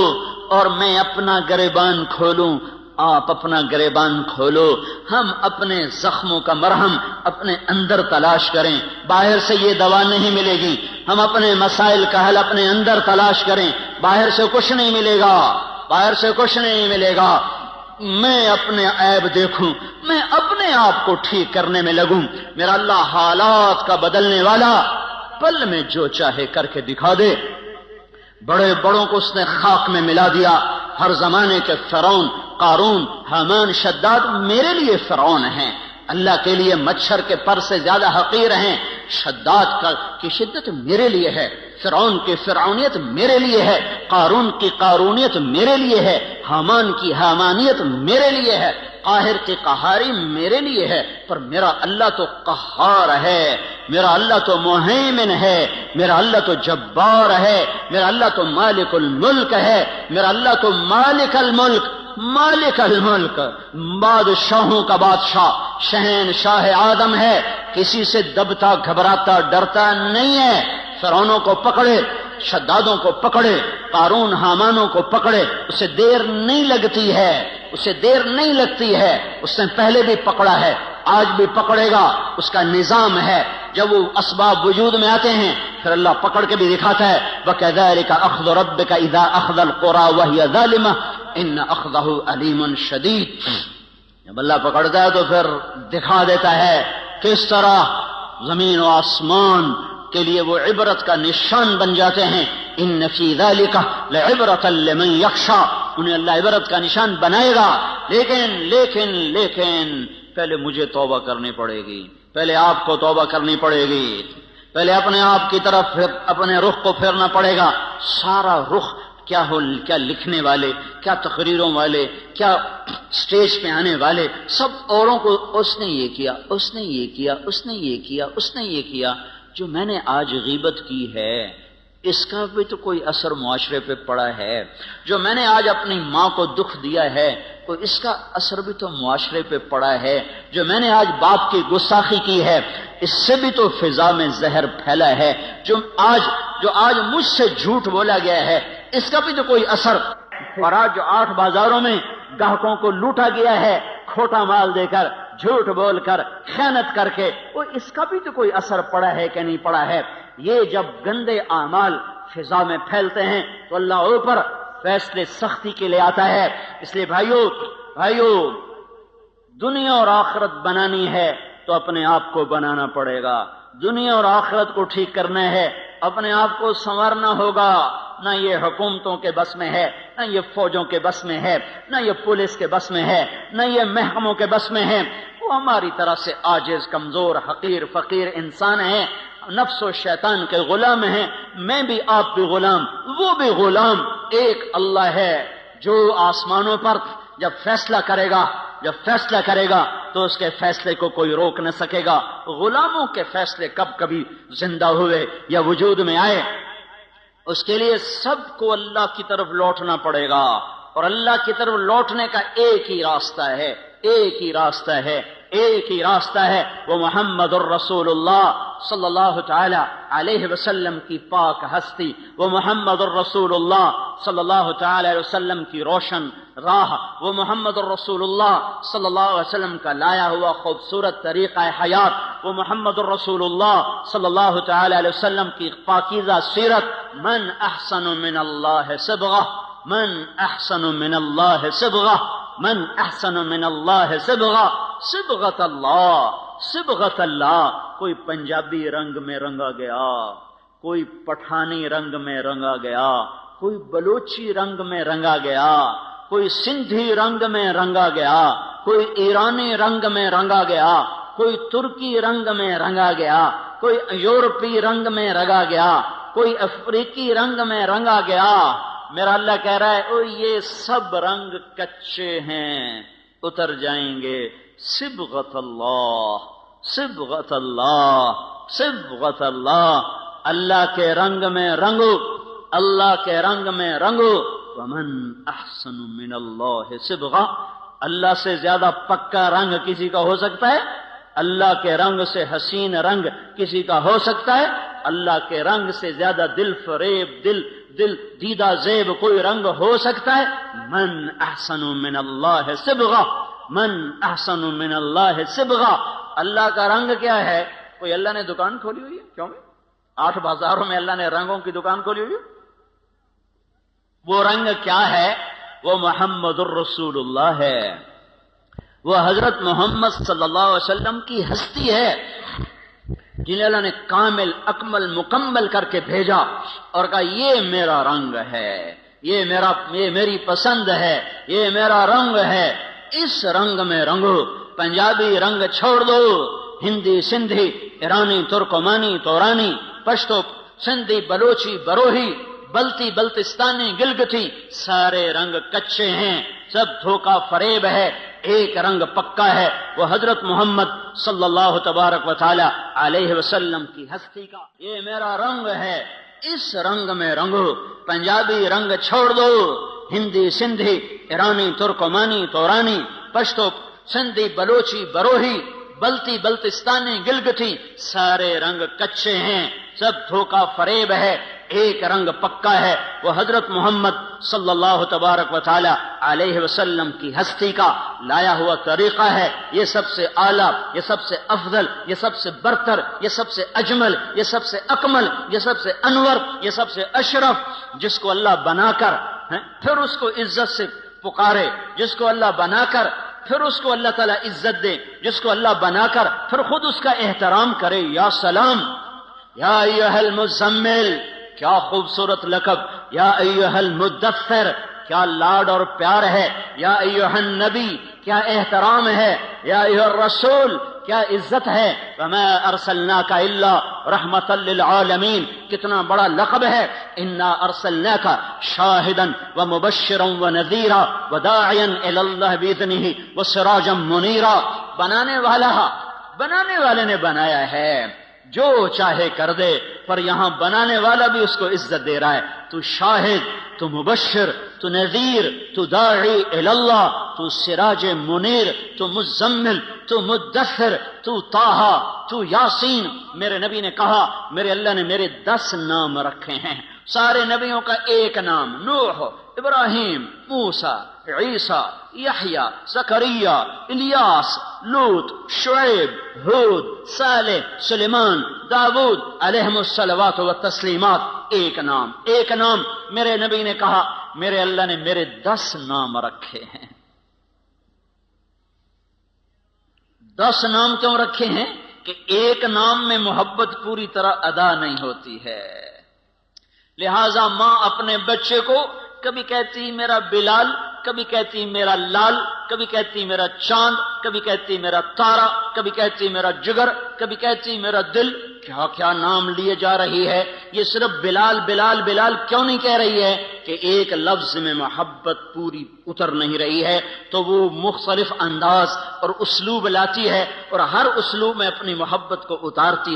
اور میں اپنا گریبان کھولوں، آپ اپنا گریبان کھولو، ہم اپنے زخموں کا مرہم اپنے اندر تلاش کریں، باہر سے یہ دوا نہیں ملے گی، ہم اپنے مسائل کا حل اپنے اندر تلاش کریں، باہر سے کچھ نہیں ملے گا، باہر سے کچھ نہیں ملے گا۔ میں اپنے عیب دیکھوں میں اپنے آپ کو ٹھیک کرنے میں لگوں. میرا اللہ حالات کا بدلنے والا، پل میں جو چاہے کر کے دکھا دے. بڑے بڑوں کو اس نے خاک میں ملا دیا. ہر زمانے کے فرعون، قارون، حامان، شداد میرے لیے فرعون ہیں. اللہ کے لیے مچھر کے پر سے زیادہ حقیر ہیں. شداد کی شدت میرے لیے ہے، فرعون کی فرعونیت میرے لیے ہے، قارون کی قارونیت میرے لیے ہے، حامان کی حامانیت میرے لیے ہے، قاہر کی قہاری میرے لیے ہے. پر میرا اللہ تو قہار ہے، میرا اللہ تو مہیمن ہے، میرا اللہ تو جبار ہے، میرا اللہ تو مالک الملک ہے، میرا اللہ تو مالک الملک، مالک الملک، بادشاہوں کا بادشاہ، شہنشاہ آدم ہے. کسی سے دبتا گھبراتا ڈرتا نہیں ہے. فرعونوں کو پکڑے، شدادوں کو پکڑے، قارون حامانوں کو پکڑے، اسے دیر نہیں لگتی ہے، اسے دیر نہیں لگتی ہے. اس نے پہلے بھی پکڑا ہے، آج بھی پکڑے گا. اس کا نظام ہے. جب وہ اسباب وجود میں آتے ہیں پھر اللہ پکڑ کے بھی دکھاتا ہے. وَكَذَلِكَ أَخْذُ رَبِّكَ إِذَا أَخْذَ الْقُرَىٰ وَهِيَ ظَالِمَةٌ إِنَّ أَخْذَهُ أَلِيمٌ شَدِيدٌ. جب اللہ پکڑتا ہے تو پھر دکھا دیتا ہے کس طرح زمین و آسمان کے لیے وہ عبرت کا نشان بن جاتے ہیں. ان فی ذلک لعبرۃ لمن یخشی، انہیں اللہ عبرت کا نشان بنائے گا. لیکن پہلے مجھے توبہ کرنی پڑے گی، پہلے آپ کو توبہ کرنی پڑے گی، پہلے اپنے آپ کی طرف پھر اپنے رخ کو پھیرنا پڑے گا. سارا رخ کیا لکھنے والے، کیا تقریروں والے، کیا سٹیج پہ آنے والے، سب اوروں کو اس نے یہ کیا، اس نے یہ کیا، اس نے یہ کیا، اس نے یہ کیا. جو میں نے آج غیبت کی ہے اس کا بھی تو کوئی اثر معاشرے پہ پڑا ہے. جو میں نے آج اپنی ماں کو دکھ دیا ہے تو اس کا اثر بھی تو معاشرے پہ پڑا ہے. جو میں نے آج باپ کی گستاخی کی ہے اس سے بھی تو فضا میں زہر پھیلا ہے. جو آج مجھ سے جھوٹ بولا گیا ہے اس کا بھی تو کوئی اثر. اور آج جو 8 بازاروں میں گاہکوں کو لوٹا گیا ہے کھوٹا مال دے کر، جھوٹ بول کر، خیانت کر کے، وہ اس کا بھی تو کوئی اثر پڑا ہے کہ نہیں پڑا ہے. یہ جب گندے اعمال فضا میں پھیلتے ہیں تو اللہ اوپر فیصلے سختی کے لیے آتا ہے. اس لیے بھائیو دنیا اور آخرت بنانی ہے تو اپنے آپ کو بنانا پڑے گا. دنیا اور آخرت کو ٹھیک کرنا ہے، اپنے آپ کو سنوارنا ہوگا. نہ یہ حکومتوں کے بس میں ہے، نہ یہ فوجوں کے بس میں ہے، نہ یہ پولیس کے بس میں ہے، نہ یہ محکموں کے بس میں ہے. وہ ہماری طرح سے عاجز، کمزور، حقیر، فقیر انسان ہیں، نفس و شیطان کے غلام ہیں. میں بھی، آپ بھی غلام، وہ بھی غلام. ایک اللہ ہے جو آسمانوں پر جب فیصلہ کرے گا تو اس کے فیصلے کو کوئی روک نہ سکے گا. غلاموں کے فیصلے کبھی زندہ ہوئے یا وجود میں آئے، اس کے لیے سب کو اللہ کی طرف لوٹنا پڑے گا. اور اللہ کی طرف لوٹنے کا ایک ہی راستہ ہے، وہ محمد الرسول اللہ صلی اللہ تعالی علیہ وسلم کی پاک ہستی، وہ محمد الرسول اللہ صلی اللہ تعالی علیہ وسلم کی روشن راہ، وہ محمد الرسول اللہ صلی اللہ علیہ وسلم کا لایا ہوا خوبصورت طریقہ حیات، وہ محمد الرسول اللہ صلی اللہ تعالی علیہ وسلم کی پاکیزہ سیرت. من احسن من اللہ صبغہ، من احسن من اللہ صبغہ، من احسن من اللہ صبغہ. صبغۃ اللہ. کوئی پنجابی رنگ میں رنگا گیا، کوئی پٹھانی رنگ میں رنگا گیا، کوئی بلوچی رنگ میں رنگا گیا، کوئی سندھی رنگ میں رنگا گیا، کوئی ایرانی رنگ میں رنگا گیا، کوئی ترکی رنگ میں رنگا گیا، کوئی یورپی رنگ میں رنگا گیا، کوئی افریقی رنگ میں رنگا گیا. میرا اللہ کہہ رہا ہے یہ سب رنگ کچے ہیں، اتر جائیں گے. صبغۃ اللہ، صبغۃ اللہ، صبغۃ اللہ. اللہ کے رنگ میں رنگو، اللہ کے رنگ میں رنگو. ومن احسن من اللہ صبغہ. اللہ سے زیادہ پکا رنگ کسی کا ہو سکتا ہے؟ اللہ کے رنگ سے حسین رنگ کسی کا ہو سکتا ہے؟ اللہ کے رنگ سے زیادہ دل فریب، دل دیدہ زیب کوئی رنگ ہو سکتا ہے؟ من احسن من اللہ صبغہ، من احسن من اللہ صبغہ. اللہ کا رنگ کیا ہے؟ کوئی اللہ نے دکان کھولی ہوئی ہے؟ کیوں میں 8 بازاروں میں اللہ نے رنگوں کی دکان کھولی ہوئی ہے. وہ رنگ کیا ہے؟ وہ محمد الرسول اللہ ہے. وہ حضرت محمد صلی اللہ علیہ وسلم کی ہستی ہے جنہیں اللہ نے کامل اکمل مکمل کر کے بھیجا اور کہا یہ میرا رنگ ہے، یہ میری پسند ہے، یہ میرا رنگ ہے، اس رنگ میں رنگو، پنجابی رنگ چھوڑ دو، ہندی سندھی ایرانی ترکمانی تورانی پشتو سندھی بلوچی بروہی بلتی بلتستانی گلگتی، سارے رنگ کچے ہیں، سب دھوکہ فریب ہے، ایک رنگ پکا ہے، وہ حضرت محمد صلی اللہ تبارک و تعالی علیہ وسلم کی ہستی کا یہ میرا رنگ ہے، اس رنگ میں رنگو، پنجابی رنگ چھوڑ دو، ہندی سندھی ایرانی ترکمانی تورانی پشتو سندھی بلوچی بروہی بلتی بلتستانی گلگتی، سارے رنگ کچے ہیں، سب دھوکہ فریب ہے، ایک رنگ پکا ہے، وہ حضرت محمد صلی اللہ تبارک و تعالی علیہ وسلم کی ہستی کا لایا ہوا طریقہ ہے، یہ سب سے اعلیٰ، یہ سب سے افضل، یہ سب سے برتر، یہ سب سے اجمل، یہ سب سے اکمل، یہ سب سے انور، یہ سب سے اشرف، جس کو اللہ بنا کر پھر اس کو عزت سے پکارے، جس کو اللہ بنا کر پھر اس کو اللہ تعالیٰ عزت دے، جس کو اللہ بنا کر پھر خود اس کا احترام کرے، یا سلام، یا ایھا المزمل، کیا خوبصورت لقب، یا ایھا المدثر، کیا لاڈ اور پیار ہے، یا ایھا النبی، کیا احترام ہے، یا ایھا الرسول، کیا عزت ہے، وما ارسلناک الا رحمۃ للعالمین، کتنا بڑا لقب ہے، انا ارسلناک شاہدا ومبشرا ونذیرا وداعیا الی اللہ باذنہ وسراجا منیرا، بنانے والے نے بنایا ہے، جو چاہے کر دے، پر یہاں بنانے والا بھی اس کو عزت دے رہا ہے، تو شاہد، تو مبشر، تو نذیر، تو داعی الی اللہ، تو سراج منیر، تو مزمل، تو مدثر، تو طٰہٰ، تو یاسین۔ میرے نبی نے کہا میرے اللہ نے میرے 10 نام رکھے ہیں، سارے نبیوں کا ایک نام، نوح، ابراہیم، موسیٰ، عیسیٰ، یحییٰ، زکریا، الیاس، لوط، شعیب، ہود، صالح، سلیمان، داؤد علیہم الصلوات والتسلیمات، ایک نام۔ میرے نبی نے کہا میرے اللہ نے میرے 10 نام رکھے ہیں۔ 10 نام کیوں رکھے ہیں؟ کہ ایک نام میں محبت پوری طرح ادا نہیں ہوتی ہے، لہذا ماں اپنے بچے کو کبھی کہتی میرا بلال، کبھی کہتی میرا لال، کبھی کہتی میرا چاند، کبھی کہتی میرا تارا، کبھی کہتی میرا جگر، کبھی کہتی میرا دل، کیا کیا نام لیے جا رہی ہے۔ یہ صرف بلال بلال بلال کیوں نہیں کہہ رہی ہے؟ کہ ایک لفظ میں محبت پوری اتر نہیں رہی ہے، تو وہ مختلف انداز اور اسلوب لاتی ہے، اور ہر اسلوب میں اپنی محبت کو اتارتی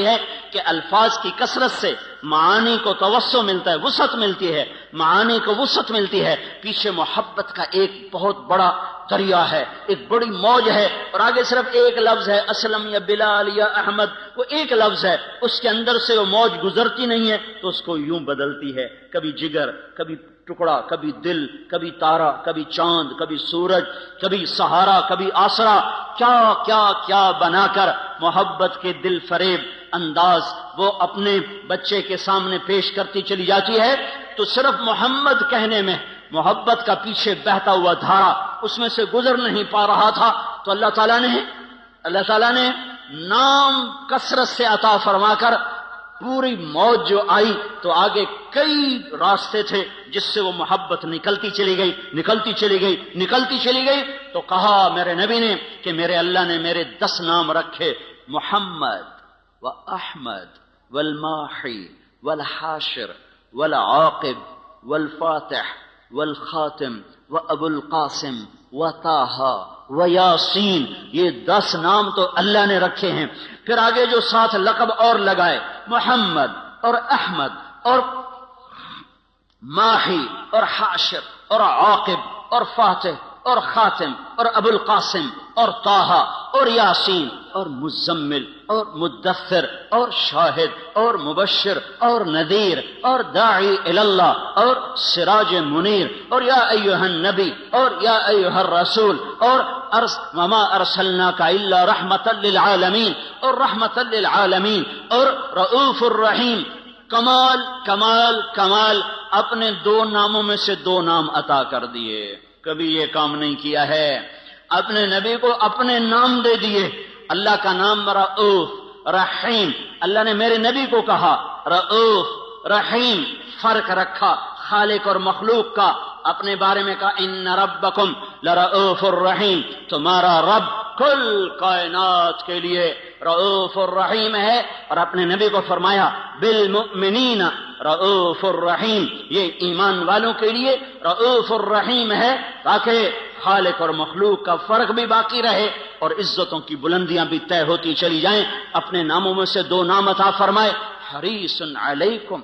ہے کہ الفاظ کی کثرت سے معانی کو توسع ملتا ہے، وسعت ملتی ہے، معانی کو وسعت ملتی ہے، پیچھے محبت کا ایک بہت بڑا دریا ہے، ایک بڑی موج ہے، اور آگے صرف ایک لفظ ہے، اسلم یا بلال یا احمد، وہ ایک لفظ ہے، اس کے اندر سے وہ موج گزرتی نہیں ہے تو اس کو یوں بدلتی ہے، کبھی جگر، کبھی ٹکڑا، کبھی دل، کبھی تارا، کبھی چاند، کبھی سورج، کبھی سہارا، کبھی آسرا، کیا کیا کیا بنا کر محبت کے دل فریب انداز وہ اپنے بچے کے سامنے پیش کرتی چلی جاتی ہے۔ تو صرف محمد کہنے میں محبت کا پیچھے بہتا ہوا دھارا اس میں سے گزر نہیں پا رہا تھا، تو اللہ تعالیٰ نے نام کثرت سے عطا فرما کر پوری موج جو آئی تو آگے کئی راستے تھے جس سے وہ محبت نکلتی چلی گئی تو کہا میرے نبی نے کہ میرے اللہ نے میرے 10 نام رکھے، محمد و احمد والماحی والحاشر والعاقب والفاتح والخاتم و ابو القاسم و طٰہٰ و یاسین، یہ 10 نام تو اللہ نے رکھے ہیں۔ پھر آگے جو 7 لقب اور لگائے، محمد اور احمد اور ماحی اور حاشر اور عاقب اور فاتح اور خاتم اور ابو القاسم اور طٰہٰ اور یاسین اور مزمل اور مدثر اور شاہد اور مبشر اور نذیر اور داعی الی اللہ اور سراج منیر اور یا ایھا النبی اور یا ایھا الرسول اور وما ارسلناک الا رحمۃ للعالمین اور رحمۃ للعالمین اور رؤوف الرحیم۔ کمال کمال کمال، اپنے 2 ناموں میں سے 2 نام عطا کر دیے، کبھی یہ کام نہیں کیا ہے اپنے نبی کو اپنے نام دے دیے. اللہ کا نام رؤوف رحیم. اللہ نے میرے نبی کو کہا رؤوف رحیم. فرق رکھا خالق اور مخلوق کا. اپنے بارے میں کہا ان ربکم لرؤوف الرحیم. تمہارا رب کل کائنات کے لیے رؤوف الرحیم ہے. اور اپنے نبی کو فرمایا بالمؤمنین رؤوف الرحیم. یہ ایمان والوں کے لیے رؤوف الرحیم ہے تاکہ خالق اور مخلوق کا فرق بھی باقی رہے اور عزتوں کی بلندیاں بھی طے ہوتی چلی جائیں. اپنے ناموں میں سے 2 نام عطا فرمائے حریص علیکم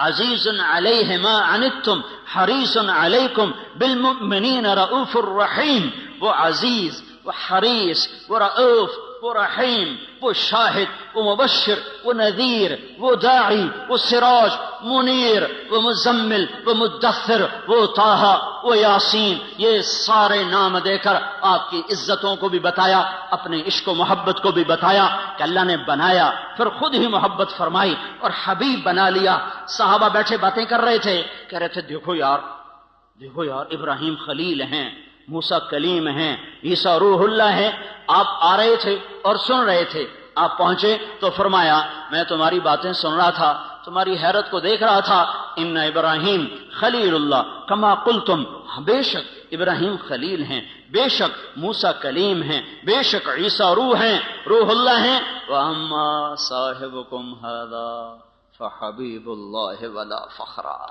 عزیز علیہ ما عنتم حریص علیکم بالمؤمنین رؤوف الرحیم. وہ عزیز، وہ حریص، وہ رؤوف، وہ رحیم، وہ شاہد، وہ مبشر، وہ نذیر، وہ داعی، وہ سراج منیر، وہ مزمل، وہ مدثر، وہ طٰہٰ، وہ یاسین. یہ سارے نام دے کر آپ کی عزتوں کو بھی بتایا، اپنے عشق و محبت کو بھی بتایا کہ اللہ نے بنایا پھر خود ہی محبت فرمائی اور حبیب بنا لیا. صحابہ بیٹھے باتیں کر رہے تھے، کہہ رہے تھے دیکھو یار ابراہیم خلیل ہیں، موسیٰ کلیم ہیں، عیسیٰ روح اللہ ہیں. آپ آ رہے تھے اور سن رہے تھے. آپ پہنچے تو فرمایا میں تمہاری باتیں سن رہا تھا، تمہاری حیرت کو دیکھ رہا تھا. ان ابراہیم خلیل اللہ کما قلتم. بے شک ابراہیم خلیل ہیں، بے شک موسیٰ کلیم ہیں، بے شک عیسیٰ روح اللہ ہیں. واما صاحبکم ھذا فحبیب اللہ ولا فخرا.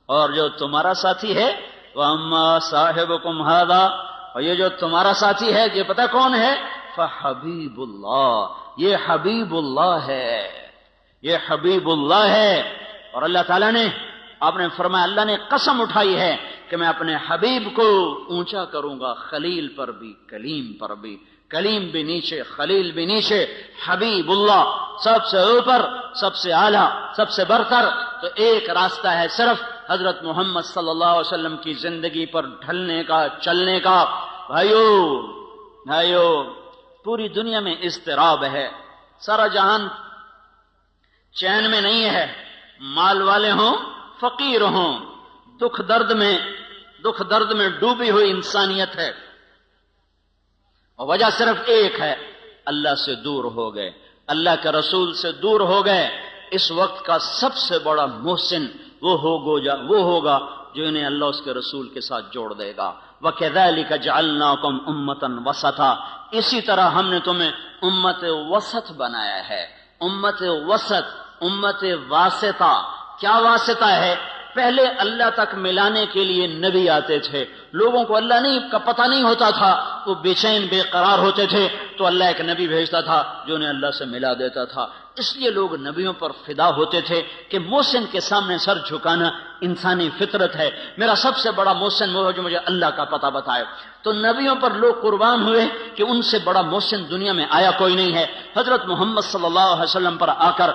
اور جو تمہارا ساتھی ہے واما صاحبکم ھذا، اور یہ جو تمہارا ساتھی ہے یہ پتہ کون ہے؟ فحبیب اللہ. یہ حبیب اللہ ہے، یہ حبیب اللہ ہے. اور اللہ تعالیٰ نے آپ نے فرمایا اللہ نے قسم اٹھائی ہے کہ میں اپنے حبیب کو اونچا کروں گا، خلیل پر بھی کلیم پر بھی. کلیم بھی نیچے، خلیل بھی نیچے، حبیب اللہ سب سے اوپر، سب سے اعلیٰ، سب سے برتر. تو ایک راستہ ہے صرف حضرت محمد صلی اللہ علیہ وسلم کی زندگی پر ڈھلنے کا، چلنے کا. بھائیو پوری دنیا میں اضطراب ہے، سارا جہان چین میں نہیں ہے. مال والے ہوں فقیر ہوں، دکھ درد میں ڈوبی ہوئی انسانیت ہے. اور وجہ صرف ایک ہے، اللہ سے دور ہو گئے، اللہ کے رسول سے دور ہو گئے. اس وقت کا سب سے بڑا محسن وہ ہوگا جو انہیں اللہ اس کے رسول کے ساتھ جوڑ دے گا. وَكَذَلِكَ جَعَلْنَاكُمْ أُمَّةً وَسَطًا. اسی طرح ہم نے تمہیں امت وسط بنایا ہے. امت وسط، امت واسطہ. کیا واسطہ ہے؟ پہلے اللہ تک ملانے کے لیے نبی آتے تھے، لوگوں کو اللہ کا پتہ نہیں ہوتا تھا، وہ بے چین بے قرار ہوتے تھے، تو اللہ ایک نبی بھیجتا تھا جو انہیں اللہ سے ملا دیتا تھا. اس لیے لوگ نبیوں پر فدا ہوتے تھے کہ محسن کے سامنے سر جھکانا انسانی فطرت ہے. میرا سب سے بڑا محسن وہ ہے جو مجھے اللہ کا پتہ بتائے. تو نبیوں پر لوگ قربان ہوئے کہ ان سے بڑا محسن دنیا میں آیا کوئی نہیں ہے. حضرت محمد صلی اللہ علیہ وسلم پر آ کر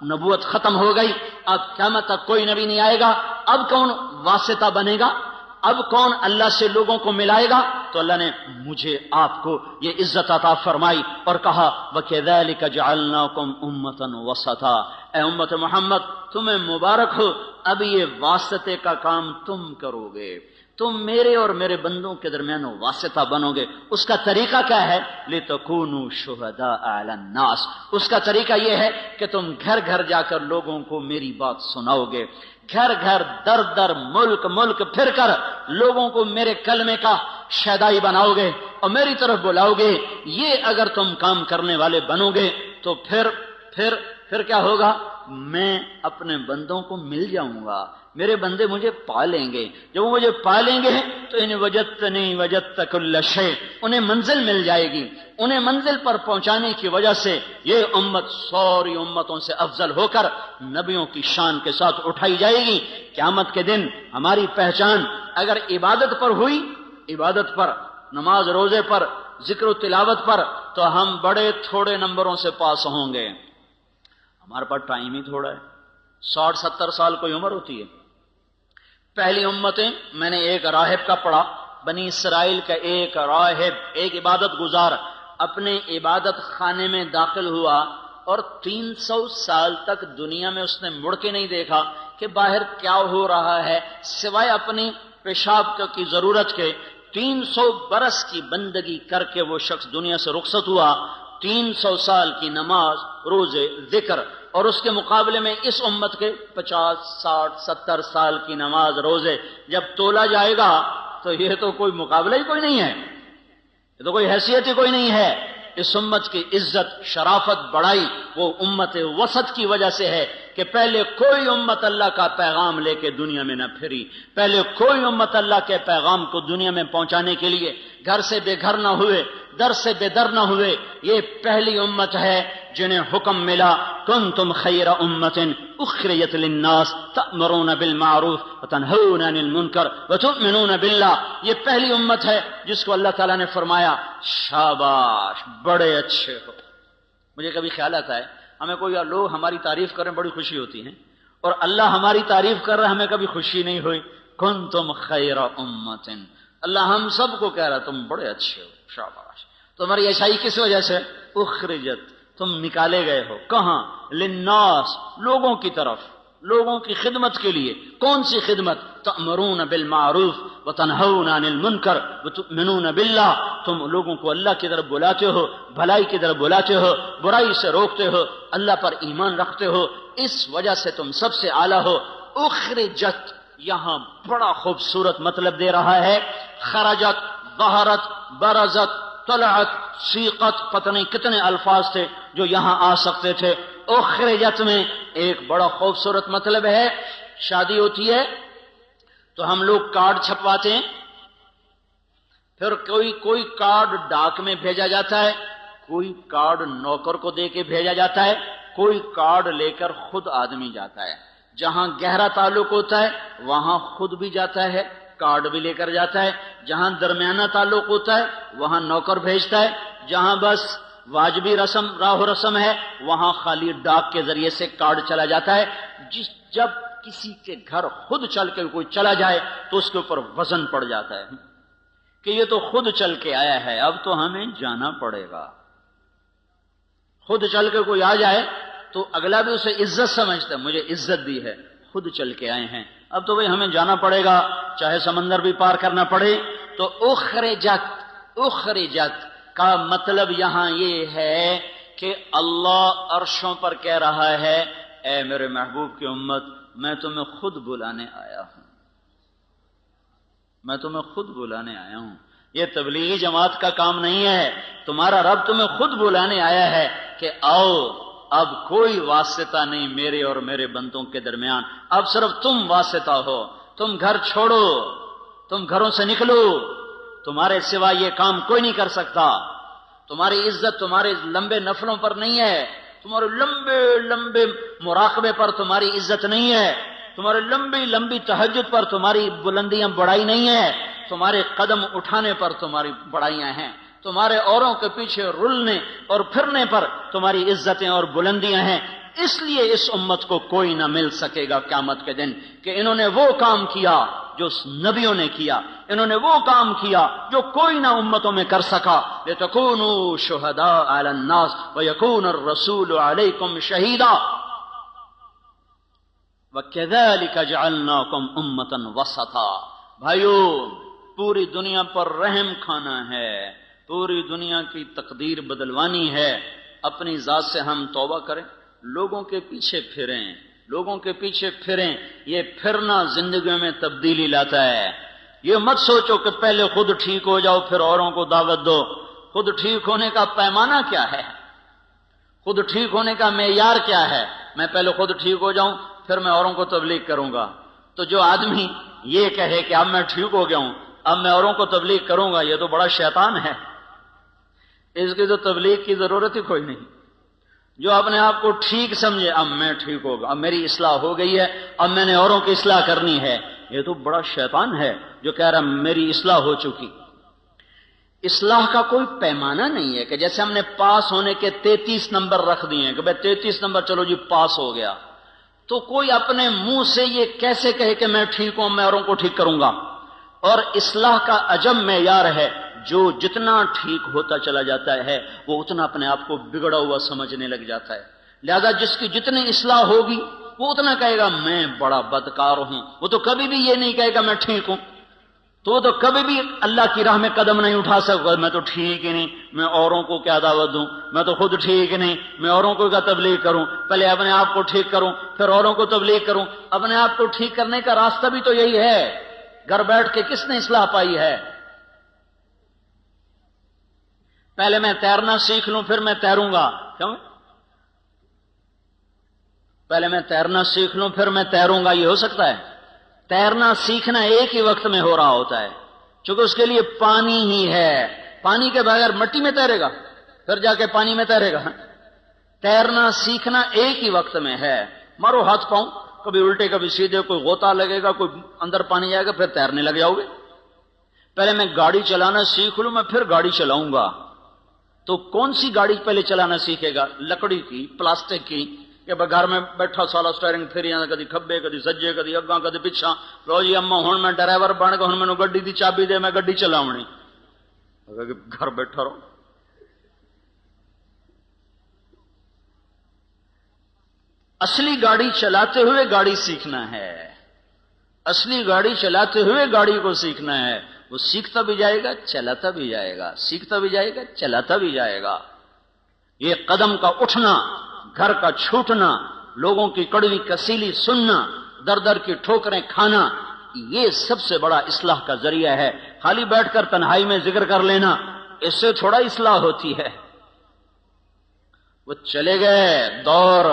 نبوت ختم ہو گئی. اب قیامت تک کوئی نبی نہیں آئے گا. اب کون واسطہ بنے گا؟ اب کون اللہ سے لوگوں کو ملائے گا؟ تو اللہ نے مجھے آپ کو یہ عزت عطا فرمائی اور کہا وَكَذَلِكَ جَعَلْنَاكُمْ أُمَّةً وَسَطًا. اے امت محمد تمہیں مبارک ہو، اب یہ واسطے کا کام تم کرو گے، تم میرے اور میرے بندوں کے درمیان واسطہ بنو گے. اس کا طریقہ کیا ہے؟ لِتَكُونُوا شُهَدَاءَ عَلَى النَّاسِ. اس کا طریقہ یہ ہے کہ تم گھر گھر جا کر لوگوں کو میری بات سناؤ گے، گھر گھر در در ملک پھر کر لوگوں کو میرے کلمے کا شیدائی بناؤ گے اور میری طرف بلاؤ گے. یہ اگر تم کام کرنے والے بنو گے تو پھر کیا ہوگا؟ میں اپنے بندوں کو مل جاؤں گا، میرے بندے مجھے پالیں گے. جب وہ مجھے پالیں گے تو ان وجدتنی وجدت کل شیء، انہیں منزل مل جائے گی. انہیں منزل پر پہنچانے کی وجہ سے یہ امت ساری امتوں سے افضل ہو کر نبیوں کی شان کے ساتھ اٹھائی جائے گی. قیامت کے دن ہماری پہچان اگر عبادت پر ہوئی، عبادت پر، نماز روزے پر، ذکر و تلاوت پر، تو ہم بڑے تھوڑے نمبروں سے پاس ہوں گے. ہمارے پاس ٹائم ہی تھوڑا ہے، 60-70 سال کوئی عمر ہوتی ہے. پہلی امتیں میں نے ایک راہب کا پڑھا، بنی اسرائیل کا ایک راہب، ایک عبادت گزار اپنے عبادت خانے میں داخل ہوا اور 300 سال تک دنیا میں اس نے مڑ کے نہیں دیکھا کہ باہر کیا ہو رہا ہے سوائے اپنی پیشاب کی ضرورت کے. 300 برس کی بندگی کر کے وہ شخص دنیا سے رخصت ہوا، 300 سال کی نماز، روزے، ذکر، اور اس کے مقابلے میں اس امت کے 50 60 70 سال کی نماز، روزے جب تولا جائے گا تو یہ تو کوئی مقابلہ ہی کوئی نہیں ہے، یہ تو کوئی حیثیت ہی کوئی نہیں ہے۔ اس امت کی عزت، شرافت، بڑائی وہ امت وسط کی وجہ سے ہے کہ پہلے کوئی امت اللہ کا پیغام لے کے دنیا میں نہ پھری، پہلے کوئی امت اللہ کے پیغام کو دنیا میں پہنچانے کے لیے گھر سے بے گھر نہ ہوئے، در سے بے در نہ ہوئے، یہ پہلی امت ہے جنہیں حکم ملا کنتم خیر امت اخرجت للناس تأمرون بالمعروف وتنہون عن المنکر وتؤمنون باللہ۔ یہ پہلی امت ہے جس کو اللہ تعالیٰ نے فرمایا شاباش، بڑے اچھے ہو۔ مجھے کبھی خیال آتا ہے ہمیں کوئی لوگ ہماری تعریف کریں بڑی خوشی ہوتی ہے، اور اللہ ہماری تعریف کر رہا ہمیں کبھی خوشی نہیں ہوئی۔ کنتم خیر امت، اللہ ہم سب کو کہہ رہا تم بڑے اچھے ہو، شاباش۔ تمہاری اچھائی کس وجہ سے؟ اخرجت، تم نکالے گئے ہو، کہاں؟ للناس، لوگوں کی طرف، لوگوں کی خدمت کے لیے۔ کون سی خدمت؟ تأمرون بالمعروف وتنہون عن المنکر وتؤمنون باللہ، تم لوگوں کو اللہ کی طرف بلاتے ہو، بھلائی کی طرف بلاتے ہو، برائی سے روکتے ہو، اللہ پر ایمان رکھتے ہو، اس وجہ سے تم سب سے اعلیٰ ہو۔ اخرجت یہاں بڑا خوبصورت مطلب دے رہا ہے، خرجت، ظہرت، برزت، طلعت، سیقت، پتہ نہیں کتنے الفاظ تھے جو یہاں آ سکتے تھے۔ اخرجت میں ایک بڑا خوبصورت مطلب ہے، شادی ہوتی ہے تو ہم لوگ کارڈ چھپواتے ہیں، پھر کوئی کارڈ ڈاک میں بھیجا جاتا ہے، کوئی کارڈ نوکر کو دے کے بھیجا جاتا ہے، کوئی کارڈ لے کر خود آدمی جاتا ہے۔ جہاں گہرا تعلق ہوتا ہے وہاں خود بھی جاتا ہے، کارڈ بھی لے کر جاتا ہے، جہاں درمیانہ تعلق ہوتا ہے وہاں نوکر بھیجتا ہے، جہاں بس واجبی رسم، راہ و رسم ہے وہاں خالی ڈاک کے ذریعے سے کارڈ چلا جاتا ہے۔ جب کسی کے گھر خود چل کے کوئی چلا جائے تو اس کے اوپر وزن پڑ جاتا ہے کہ یہ تو خود چل کے آیا ہے، اب تو ہمیں جانا پڑے گا۔ خود چل کے کوئی آ جائے تو اگلا بھی اسے عزت سمجھتا ہے، مجھے عزت دی ہے، خود چل کے آئے ہیں، اب تو بھئی ہمیں جانا پڑے گا، چاہے سمندر بھی پار کرنا پڑے۔ تو اخرجت کا مطلب یہاں یہ ہے کہ اللہ عرشوں پر کہہ رہا ہے اے میرے محبوب کی امت، میں تمہیں خود بلانے آیا ہوں، میں تمہیں خود بلانے آیا ہوں۔ یہ تبلیغی جماعت کا کام نہیں ہے، تمہارا رب تمہیں خود بلانے آیا ہے کہ آؤ، اب کوئی واسطہ نہیں میرے اور میرے بندوں کے درمیان، اب صرف تم واسطہ ہو، تم گھر چھوڑو، تم گھروں سے نکلو، تمہارے سوا یہ کام کوئی نہیں کر سکتا۔ تمہاری عزت تمہارے لمبے نفلوں پر نہیں ہے، تمہارے لمبے لمبے مراقبے پر تمہاری عزت نہیں ہے، تمہارے لمبی لمبی تہجد پر تمہاری بلندیاں بڑائی نہیں ہے، تمہارے قدم اٹھانے پر تمہاری بڑائیاں ہیں، تمہارے اوروں کے پیچھے رلنے اور پھرنے پر تمہاری عزتیں اور بلندیاں ہیں۔ اس لیے اس امت کو کوئی نہ مل سکے گا قیامت کے دن کہ انہوں نے وہ کام کیا جو نبیوں نے کیا، انہوں نے وہ کام کیا جو کوئی نہ امتوں میں کر سکا۔ لِتَكُونُوا شُهَدَاءَ عَلَى النَّاسِ وَيَكُونَ الرَّسُولُ عَلَيْكُمْ شَهِيدًا وَكَذَلِكَ جَعَلْنَاكُمْ أُمَّةً وَسَطًا۔ بھائیو، پوری دنیا پر رحم کھانا ہے، پوری دنیا کی تقدیر بدلوانی ہے، اپنی ذات سے ہم توبہ کریں، لوگوں کے پیچھے پھریں، لوگوں کے پیچھے پھریں۔ یہ پھرنا زندگیوں میں تبدیلی لاتا ہے۔ یہ مت سوچو کہ پہلے خود ٹھیک ہو جاؤ پھر اوروں کو دعوت دو۔ خود ٹھیک ہونے کا پیمانہ کیا ہے؟ خود ٹھیک ہونے کا معیار کیا ہے؟ میں پہلے خود ٹھیک ہو جاؤں پھر میں اوروں کو تبلیغ کروں گا۔ تو جو آدمی یہ کہے کہ اب میں ٹھیک ہو گیا ہوں اب میں اوروں کو تبلیغ کروں گا، یہ تو بڑا شیطان ہے، اس کی تو تبلیغ کی ضرورت ہی کوئی نہیں۔ جو اپنے آپ کو ٹھیک سمجھے اب میں ٹھیک ہوگا، اب میری اصلاح ہو گئی ہے، اب میں نے اوروں کی اصلاح کرنی ہے، یہ تو بڑا شیطان ہے جو کہہ رہا میری اصلاح ہو چکی۔ اصلاح کا کوئی پیمانہ نہیں ہے کہ جیسے ہم نے پاس ہونے کے 33 نمبر رکھ دیے ہیں کہ بھئی 33 نمبر چلو جی پاس ہو گیا، تو کوئی اپنے منہ سے یہ کیسے کہے کہ میں ٹھیک ہوں میں اوروں کو ٹھیک کروں گا۔ اور اصلاح کا عجب معیار ہے، جو جتنا ٹھیک ہوتا چلا جاتا ہے وہ اتنا اپنے آپ کو بگڑا ہوا سمجھنے لگ جاتا ہے، لہذا جس کی جتنی اصلاح ہوگی وہ اتنا کہے گا میں بڑا بدکار ہوں، وہ تو کبھی بھی یہ نہیں کہے گا میں ٹھیک ہوں۔ تو کبھی بھی اللہ کی راہ میں قدم نہیں اٹھا سکتا. میں تو ٹھیک ہی نہیں، میں اوروں کو کیا دعوت دوں، میں تو خود ٹھیک نہیں، میں اوروں کو کیا تبلیغ کروں. پہلے اپنے آپ کو ٹھیک کروں پھر اوروں کو تبلیغ کروں. اپنے آپ کو ٹھیک کرنے کا راستہ بھی تو یہی ہے. گھر بیٹھ کے کس نے اصلاح پائی ہے؟ پہلے میں تیرنا سیکھ لوں پھر میں تیروں گا. کیوں؟ پہلے میں تیرنا سیکھ لوں پھر میں تیروں گا، یہ ہو سکتا ہے؟ تیرنا سیکھنا ایک ہی وقت میں ہو رہا ہوتا ہے، چونکہ اس کے لیے پانی ہی ہے. پانی کے بغیر مٹی میں تیرے گا پھر جا کے پانی میں تیرے گا. تیرنا سیکھنا ایک ہی وقت میں ہے. مارو ہاتھ پاؤں، کبھی الٹے کبھی سیدھے، کوئی غوطہ لگے گا، کوئی اندر پانی جائے گا، پھر تیرنے لگ جاؤ گے. پہلے میں گاڑی چلانا سیکھ لوں، میں پھر گاڑی چلاؤں گا. تو کون سی گاڑی پہلے چلانا سیکھے گا؟ لکڑی کی، پلاسٹک کی، کہ گھر میں بیٹھا سالا سٹیئرنگ پھر کدی کھبے کدی سجے کدی اگاں کدی پچھا. لو جی اما ہوں میں ڈرائیور بن گیا، ہوں مینوں گڈی دی چابی دے، میں گڈی چلاونی. گھر بیٹھا رہو. اصلی گاڑی چلاتے ہوئے گاڑی سیکھنا ہے. اصلی گاڑی چلاتے ہوئے گاڑی کو سیکھنا ہے. وہ سیکھتا بھی جائے گا چلاتا بھی جائے گا، سیکھتا بھی جائے گا چلاتا بھی جائے گا. یہ قدم کا اٹھنا، گھر کا چھوٹنا، لوگوں کی کڑوی کسیلی سننا، در در کی ٹھوکریں کھانا، یہ سب سے بڑا اصلاح کا ذریعہ ہے. خالی بیٹھ کر تنہائی میں ذکر کر لینا، اس سے تھوڑا اصلاح ہوتی ہے. وہ چلے گئے دور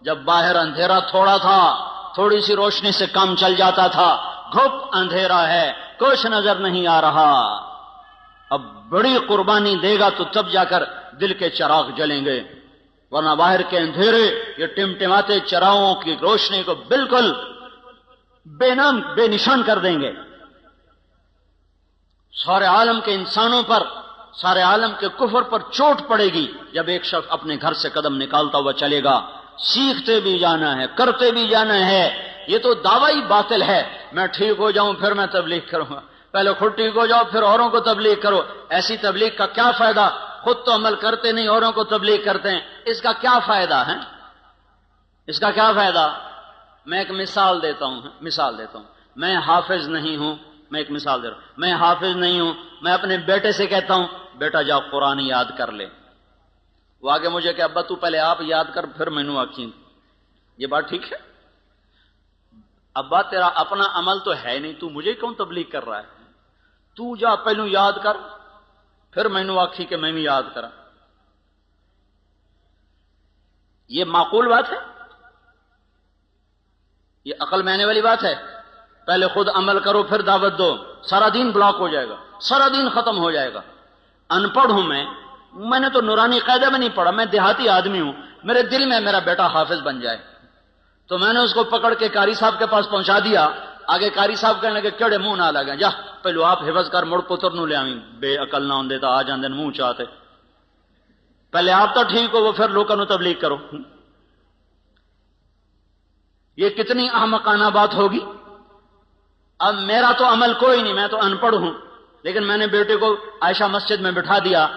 جب باہر اندھیرا تھوڑا تھا، تھوڑی سی روشنی سے کام چل جاتا تھا. گھپ اندھیرا ہے، کچھ نظر نہیں آ رہا. اب بڑی قربانی دے گا تو تب جا کر دل کے چراغ جلیں گے، ورنہ باہر کے اندھیرے یہ ٹمٹماتے چراغوں کی روشنی کو بالکل بے نام بے نشان کر دیں گے. سارے عالم کے انسانوں پر، سارے عالم کے کفر پر چوٹ پڑے گی جب ایک شخص اپنے گھر سے قدم نکالتا ہوا چلے گا. سیکھتے بھی جانا ہے، کرتے بھی جانا ہے. یہ تو دعوی باطل ہے. میں ٹھیک ہو جاؤں پھر میں تبلیغ کروں گا. پہلے خود ٹھیک ہو جاؤ پھر اوروں کو تبلیغ کرو. ایسی تبلیغ کا کیا فائدہ؟ خود تو عمل کرتے نہیں، اوروں کو تبلیغ کرتے ہیں. اس کا کیا فائدہ ہے؟ اس کا کیا فائدہ؟ میں ایک مثال دیتا ہوں. میں حافظ نہیں ہوں. میں ایک مثال دے رہا ہوں. میں حافظ نہیں ہوں. میں اپنے بیٹے سے کہتا ہوں بیٹا جا قرآن یاد کر لے. وہ آگے مجھے کہ ابا تو پہلے آپ یاد کر پھر مینوں آکھیں. یہ بات ٹھیک ہے؟ ابا تیرا اپنا عمل تو ہے نہیں، تو مجھے کیوں تبلیغ کر رہا ہے؟ تو جا پہلو یاد کر پھر مینوں آکھی کہ میں بھی یاد کرا. یہ معقول بات ہے؟ یہ عقل میں آنے والی بات ہے؟ پہلے خود عمل کرو پھر دعوت دو. سارا دین بلاک ہو جائے گا، سارا دین ختم ہو جائے گا. ان پڑھ ہوں میں نے تو نورانی قاعدہ میں نہیں پڑھا. میں دیہاتی آدمی ہوں. میرے دل میں میرا بیٹا حافظ بن جائے تو میں نے اس کو پکڑ کے قاری صاحب کے پاس پہنچا دیا. آگے قاری صاحب کہنے لگے کیڑے منہ نہ لگا، جا پہلو آپ حفظ کر مڑ پتر نو لے آویں. بے عقل نہ ہوندے تا آ جاندے منہ چاہتے. پہلے آپ تو ٹھیک ہو وہ پھر لوگوں کو تبلیغ کرو. یہ کتنی احمقانہ بات ہوگی. اب میرا تو عمل کوئی نہیں، میں تو ان پڑھ ہوں، لیکن میں نے بیٹے کو عائشہ مسجد میں بٹھا دیا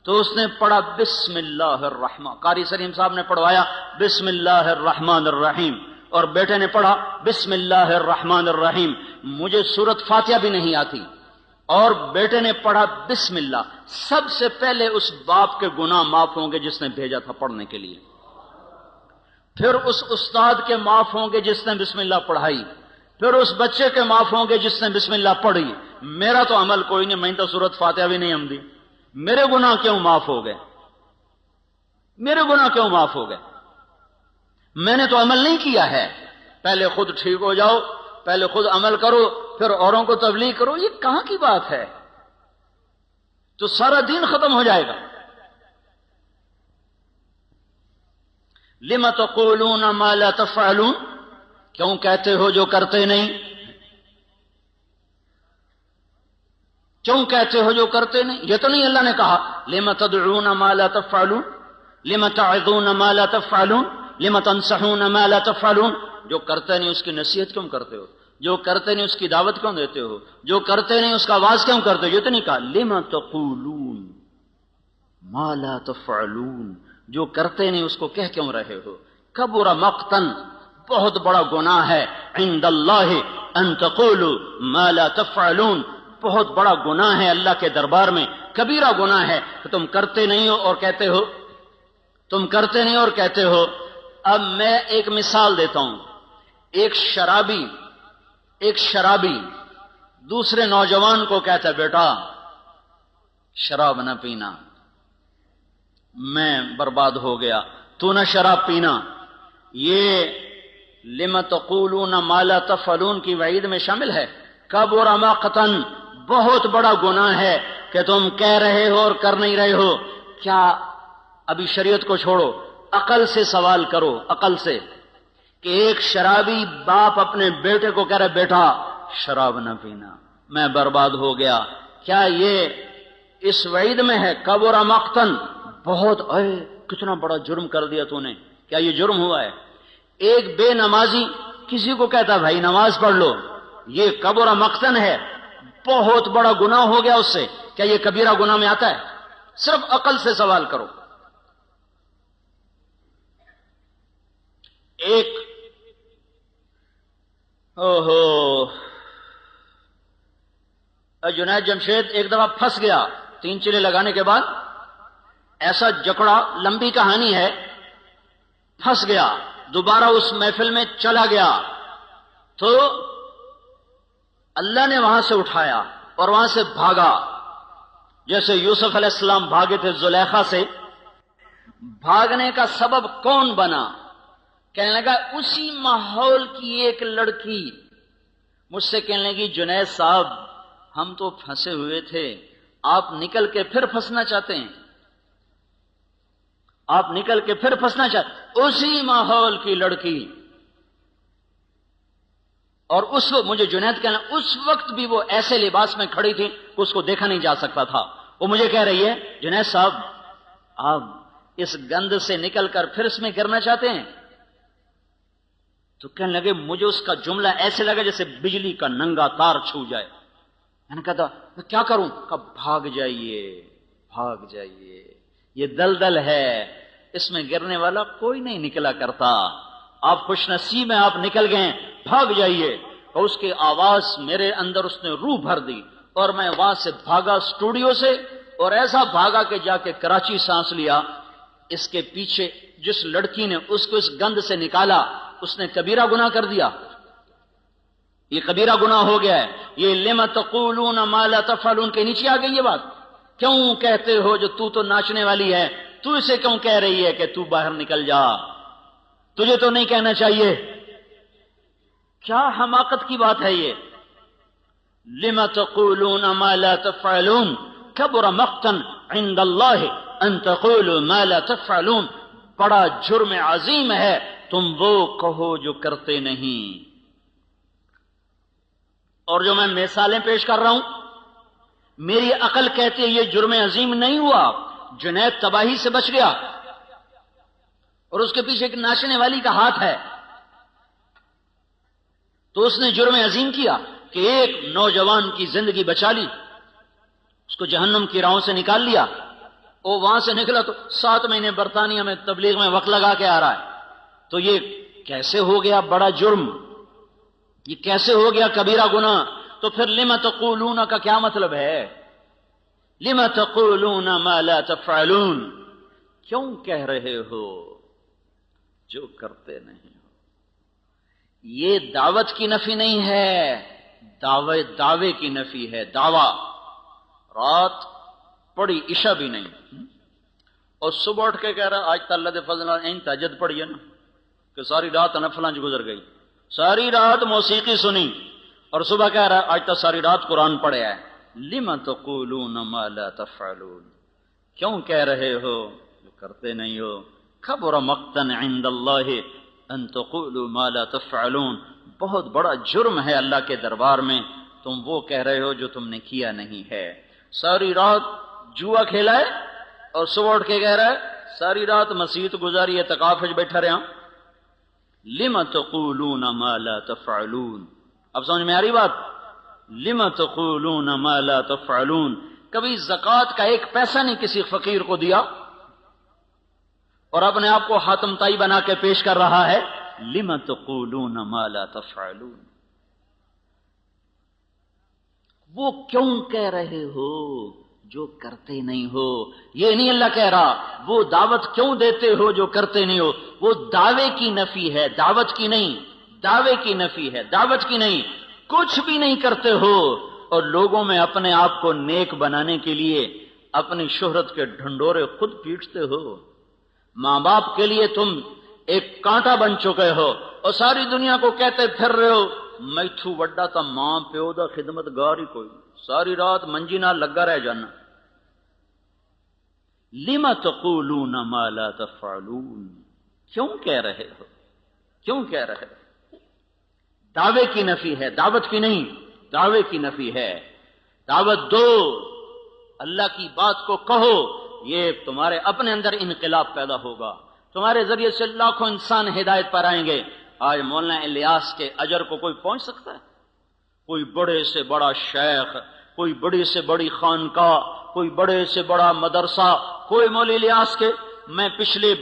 تو اس نے پڑھا بسم اللہ الرحمن. قاری سلیم صاحب نے پڑھوایا بسم اللہ الرحمن الرحیم اور بیٹے نے پڑھا بسم اللہ الرحمن الرحیم. مجھے سورت فاتحہ بھی نہیں آتی اور بیٹے نے پڑھا بسم اللہ. سب سے پہلے اس باپ کے گناہ معاف ہوں گے جس نے بھیجا تھا پڑھنے کے لیے، پھر اس استاد کے معاف ہوں گے جس نے بسم اللہ پڑھائی، پھر اس بچے کے معاف ہوں گے جس نے بسم اللہ پڑھی. میرا تو عمل کوئی نہیں، میں تو سورت فاتحہ بھی نہیں آمدی. میرے گناہ کیوں معاف ہو گئے؟ میرے گناہ کیوں معاف ہو گئے؟ میں نے تو عمل نہیں کیا ہے. پہلے خود ٹھیک ہو جاؤ، پہلے خود عمل کرو پھر اوروں کو تبلیغ کرو. یہ کہاں کی بات ہے؟ تو سارا دین ختم ہو جائے گا. لم تقولون ما لا تفعلون، کیوں کہتے ہو جو کرتے نہیں؟ کیوں کہتے ہو جو کرتے نہیں؟ یہ تو نہیں اللہ نے کہا لم تدعون ما لا تفعلون، لم تعظون ما لا تفعلون، لم تنصحون ما لا تفعلون. جو کرتے نہیں اس کی نصیحت کیوں کرتے ہو؟ جو کرتے نہیں اس کی دعوت کیوں دیتے ہو؟ جو کرتے نہیں اس کا آواز کیوں کرتے ہو؟ یہ تو نہیں کہا لم تقولون ما لا تفعلون، جو کرتے نہیں اس کو کہہ کیوں رہے ہو؟ کبر مقتن، بہت بڑا گناہ ہے عند اللہ ان تقولوا ما لا تفعلون، بہت بڑا گناہ ہے اللہ کے دربار میں، کبیرہ گناہ ہے کہ تم کرتے نہیں ہو اور کہتے ہو، تم کرتے نہیں اور کہتے ہو۔ اب میں ایک مثال دیتا ہوں، ایک شرابی دوسرے نوجوان کو کہتا ہے بیٹا شراب نہ پینا، میں برباد ہو گیا، تو نہ شراب پینا۔ یہ لم تقولون ما لا تفعلون کی وعید میں شامل ہے۔ کبر مقتا، بہت بڑا گناہ ہے کہ تم کہہ رہے ہو اور کر نہیں رہے ہو۔ کیا ابھی شریعت کو چھوڑو، عقل سے سوال کرو، عقل سے، کہ ایک شرابی باپ اپنے بیٹے کو کہہ رہا بیٹا شراب نہ پینا، میں برباد ہو گیا، کیا یہ اس وعید میں ہے؟ کبر مقتن، بہت کتنا بڑا جرم کر دیا تو نے، کیا یہ جرم ہوا ہے؟ ایک بے نمازی کسی کو کہتا بھائی نماز پڑھ لو، یہ کبر مقتن ہے، بہت بڑا گناہ ہو گیا اس سے، کیا یہ کبیرہ گناہ میں آتا ہے؟ صرف عقل سے سوال کرو۔ ایک جنید جمشید ایک دفعہ پھنس گیا 3 چلے لگانے کے بعد، ایسا جکڑا، لمبی کہانی ہے، پھنس گیا، دوبارہ اس محفل میں چلا گیا تو اللہ نے وہاں سے اٹھایا اور وہاں سے بھاگا، جیسے یوسف علیہ السلام بھاگے تھے زلیخا سے۔ بھاگنے کا سبب کون بنا؟ کہنے لگا اسی ماحول کی ایک لڑکی مجھ سے کہنے لگی جنید صاحب ہم تو پھنسے ہوئے تھے، آپ نکل کے پھر پھنسنا چاہتے ہیں، آپ نکل کے پھر پھنسنا چاہتے، اسی ماحول کی لڑکی۔ اور اس وقت مجھے جنید کہنا، اس وقت بھی وہ ایسے لباس میں کھڑی تھی کہ اس کو دیکھا نہیں جا سکتا تھا۔ وہ مجھے کہہ رہی ہے جنید صاحب آپ اس گند سے نکل کر پھر اس میں گرنا چاہتے ہیں؟ تو کہنے لگے مجھے اس کا جملہ ایسے لگا جیسے بجلی کا ننگا تار چھو جائے۔ میں نے کہا میں کیا کروں؟ کہا بھاگ جائیے، بھاگ جائیے، یہ دلدل ہے، اس میں گرنے والا کوئی نہیں نکلا کرتا، آپ خوش نصیب ہیں، آپ نکل گئے، بھاگ جائیے۔ اور اس کی آواز میرے اندر اس نے روح بھر دی اور میں وہاں سے بھاگا اسٹوڈیو سے، اور ایسا بھاگا کہ جا کے کراچی سانس لیا۔ اس کے پیچھے جس لڑکی نے اس کو اس گند سے نکالا اس نے کبیرہ گناہ کر دیا، یہ کبیرہ گناہ ہو گیا ہے۔ یہ لم تقولون ما لا تفعلون کے نیچے آ گئی یہ بات۔ کیوں کہتے ہو جو تو ناچنے والی ہے، تو اسے کیوں کہہ رہی ہے کہ تو باہر نکل جا، تجھے تو نہیں کہنا چاہیے؟ کیا حماقت کی بات ہے یہ! لم تقولون ما لا تفعلون کبر مقتا عند اللہ ان تقولوا ما لا تفعلون، بڑا جرم عظیم ہے تم وہ کہو جو کرتے نہیں۔ اور جو میں مثالیں پیش کر رہا ہوں میری عقل کہتی ہے یہ جرم عظیم نہیں ہوا، جنید تباہی سے بچ گیا اور اس کے پیچھے ایک ناچنے والی کا ہاتھ ہے، تو اس نے جرم عظیم کیا کہ ایک نوجوان کی زندگی بچا لی، اس کو جہنم کی راہوں سے نکال لیا۔ وہ وہاں سے نکلا تو 7 مہینے برطانیہ میں تبلیغ میں وقت لگا کے آ رہا ہے، تو یہ کیسے ہو گیا بڑا جرم، یہ کیسے ہو گیا کبیرہ گناہ؟ تو پھر لم تقولون کا کیا مطلب ہے؟ لم تقولون ما لا تفعلون، کیوں کہہ رہے ہو جو کرتے نہیں ہو؟ یہ دعوت کی نفی نہیں ہے، دعوے کی نفی ہے، دعویٰ۔ رات پڑھی عشاء بھی نہیں اور صبح اٹھ کے کہہ رہا آج اللہ دے فضل این تہجد پڑھی ہے نا، کہ ساری رات نفلاں گزر گئی، ساری رات موسیقی سنی اور صبح کہہ رہا آج تک ساری رات قرآن پڑھے ہے۔ لم تقولون ما لا تفعلون، کیوں کہہ رہے ہو جو کرتے نہیں ہو؟ کبر مقتا عند اللہ ان تقولوا ما لا تفعلون، بہت بڑا جرم ہے اللہ کے دربار میں تم وہ کہہ رہے ہو جو تم نے کیا نہیں ہے۔ ساری رات جوا کھیلا ہے اور صبح اٹھ کے کہہ رہا ہے ساری رات مسیت گزاری اعتکاف وچ بیٹھا رہا۔ لم تقولون ما لا تفعلون، اب سمجھ میں آ رہی بات؟ لم تقولون ما لا تفعلون، کبھی زکوٰۃ کا 1 پیسہ نہیں کسی فقیر کو دیا اور اپنے آپ کو حاتم تائی بنا کے پیش کر رہا ہے لم تقولون ما لا تفعلون، وہ کیوں کہہ رہے ہو جو کرتے نہیں ہو؟ یہ نہیں اللہ کہہ رہا وہ دعوت کیوں دیتے ہو جو کرتے نہیں ہو، وہ دعوے کی نفی ہے، دعوت کی نہیں، دعوے کی نفی ہے، دعوت کی نہیں۔ کچھ بھی نہیں کرتے ہو اور لوگوں میں اپنے آپ کو نیک بنانے کے لیے اپنی شہرت کے ڈھنڈورے خود پیٹتے ہو۔ ماں باپ کے لیے تم ایک کانٹا بن چکے ہو اور ساری دنیا کو کہتے پھر رہے ہو میتھو وڈا تا ماں پیو دا خدمت گار ہی کوئی، ساری رات منجی نال لگا رہ جانا۔ لما تقولون ما لا تفعلون، کیوں کہہ رہے ہو، کیوں کہہ رہے ہو؟ دعوے کی نفی ہے، دعوت کی نہیں، دعوے کی نفی ہے۔ دعوت دو، اللہ کی بات کو کہو، یہ تمہارے اپنے اندر انقلاب پیدا ہوگا، تمہارے ذریعے سے لاکھوں انسان ہدایت پر آئیں گے۔ آج مولانا الیاس کے اجر کو کوئی پہنچ سکتا ہے؟ کوئی بڑے سے بڑا شیخ، کوئی بڑی سے بڑی خانقاہ، کوئی بڑے سے بڑا مدرسہ، کوئی مولانا الیاس کے، میں پچھلے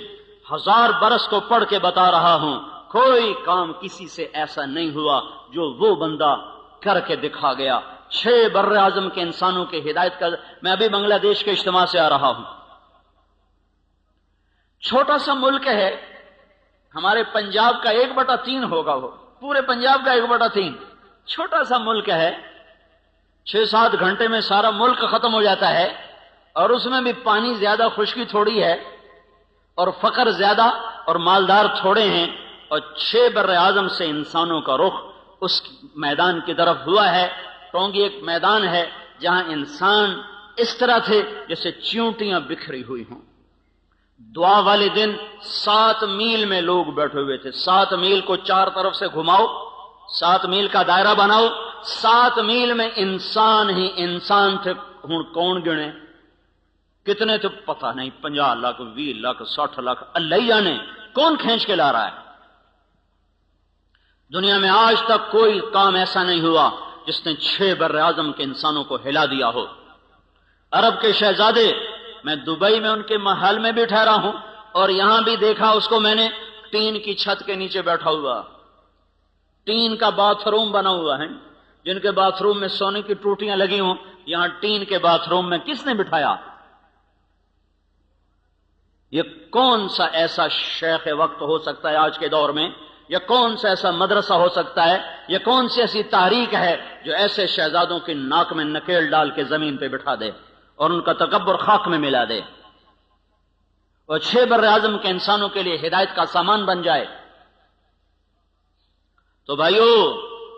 1000 برس کو پڑھ کے بتا رہا ہوں، کوئی کام کسی سے ایسا نہیں ہوا جو وہ بندہ کر کے دکھا گیا۔ 6 بر اعظم کے انسانوں کے ہدایت کا، میں ابھی بنگلہ دیش کے اجتماع سے آ رہا ہوں۔ چھوٹا سا ملک ہے، ہمارے پنجاب کا 1/3 ہوگا، وہ پورے پنجاب کا 1/3، چھوٹا سا ملک ہے۔ 6-7 گھنٹے میں سارا ملک ختم ہو جاتا ہے، اور اس میں بھی پانی زیادہ، خشکی تھوڑی ہے، اور فقر زیادہ اور مالدار تھوڑے ہیں، اور 6 بر اعظم سے انسانوں کا رخ اس میدان کی طرف ہوا ہے۔ ٹونگی ایک میدان ہے جہاں انسان اس طرح تھے جیسے چیونٹیاں بکھری ہوئی ہوں۔ دعا والے دن 7 میل میں لوگ بیٹھے ہوئے تھے، 7 میل کو 4 طرف سے گھماؤ، 7 میل کا دائرہ بناؤ، 7 میل میں انسان ہی انسان تھے۔ ہوں کون گنے کتنے تو پتہ نہیں، 50 لاکھ، 20 لاکھ، 60 لاکھ، اللہ ہی جانے کون کھینچ کے لا رہا ہے۔ دنیا میں آج تک کوئی کام ایسا نہیں ہوا جس نے 6 بر اعظم کے انسانوں کو ہلا دیا ہو۔ عرب کے شہزادے، میں دبئی میں ان کے محل میں بھی ٹھہرا ہوں، اور یہاں بھی دیکھا اس کو میں نے، ٹین کی چھت کے نیچے بیٹھا ہوا، ٹین کا باتھ روم بنا ہوا ہے، جن کے باتھ روم میں سونے کی ٹوٹیاں لگی ہوں، یہاں ٹین کے باتھ روم میں کس نے بٹھایا؟ یہ کون سا ایسا شیخ وقت ہو سکتا ہے آج کے دور میں؟ یہ کون سا ایسا مدرسہ ہو سکتا ہے؟ یہ کون سی ایسی تحریک ہے جو ایسے شہزادوں کی ناک میں نکیل ڈال کے زمین پہ بٹھا دے اور ان کا تکبر خاک میں ملا دے، اور 6 بر اعظم کے انسانوں کے لیے ہدایت کا سامان بن جائے؟ تو بھائیو،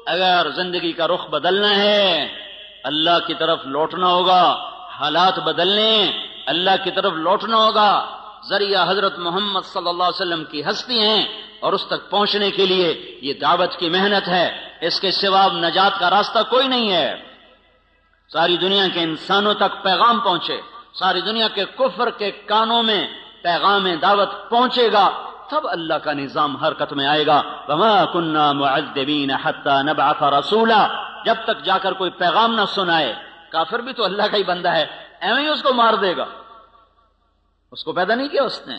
اگر زندگی کا رخ بدلنا ہے، اللہ کی طرف لوٹنا ہوگا، حالات بدلنے، اللہ کی طرف لوٹنا ہوگا۔ ذریعہ حضرت محمد صلی اللہ علیہ وسلم کی ہستی ہیں، اور اس تک پہنچنے کے لیے یہ دعوت کی محنت ہے، اس کے سوا نجات کا راستہ کوئی نہیں ہے۔ ساری دنیا کے انسانوں تک پیغام پہنچے، ساری دنیا کے کفر کے کانوں میں پیغام دعوت پہنچے گا، تب اللہ کا نظام حرکت میں آئے گا۔ وما كنا معذبین حتی نبعث رسولا، جب تک جا کر کوئی پیغام نہ سنائے۔ کافر بھی تو اللہ کا ہی بندہ ہے، ایویں ہی اس کو مار دے گا، اس کو پیدا نہیں کیا اس نے۔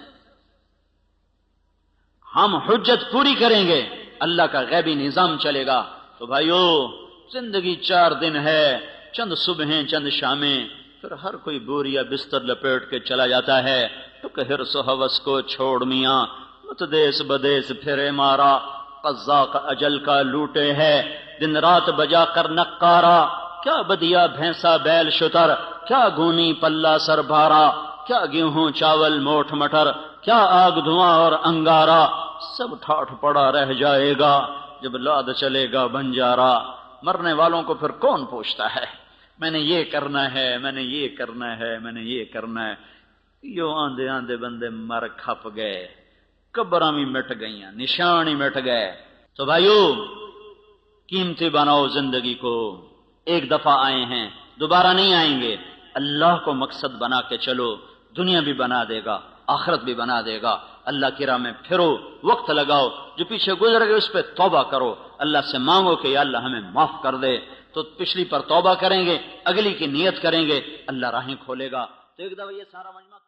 ہم حجت پوری کریں گے، اللہ کا غیبی نظام چلے گا۔ تو بھائیو، زندگی 4 دن ہے، چند صبحیں چند شامیں، پھر ہر کوئی بوریا بستر لپیٹ کے چلا جاتا ہے۔ ٹک حرص و ہوس کو چھوڑ میاں، مت دیس بدیس پھرے مارا، قزاق اجل کا لوٹے ہے، دن رات بجا کر نقارا، کیا بدیا بھینسا بیل شتر، کیا گونی پلہ سر بھارا، کیا گیہوں چاول موٹھ مٹر، کیا آگ دھواں اور انگارا، سب ٹھاٹھ پڑا رہ جائے گا جب لاد چلے گا بنجارا۔ مرنے والوں کو پھر کون پوچھتا ہے میں نے یہ کرنا ہے، میں نے یہ کرنا ہے، میں نے یہ کرنا ہے؟ یوں آندے آندے بندے مر کھپ گئے، قبراں بھی مٹ گئیاں، نشان ہی مٹ گئے۔ تو بھائیو، قیمتی بناؤ زندگی کو، ایک دفعہ آئے ہیں، دوبارہ نہیں آئیں گے۔ اللہ کو مقصد بنا کے چلو، دنیا بھی بنا دے گا، آخرت بھی بنا دے گا۔ اللہ کی راہ میں پھرو، وقت لگاؤ، جو پیچھے گزر گئے اس پہ توبہ کرو، اللہ سے مانگو کہ یا اللہ ہمیں معاف کر دے۔ تو پچھلی پر توبہ کریں گے، اگلی کی نیت کریں گے، اللہ راہیں کھولے گا۔ تو ایک دفعہ یہ سارا مجمع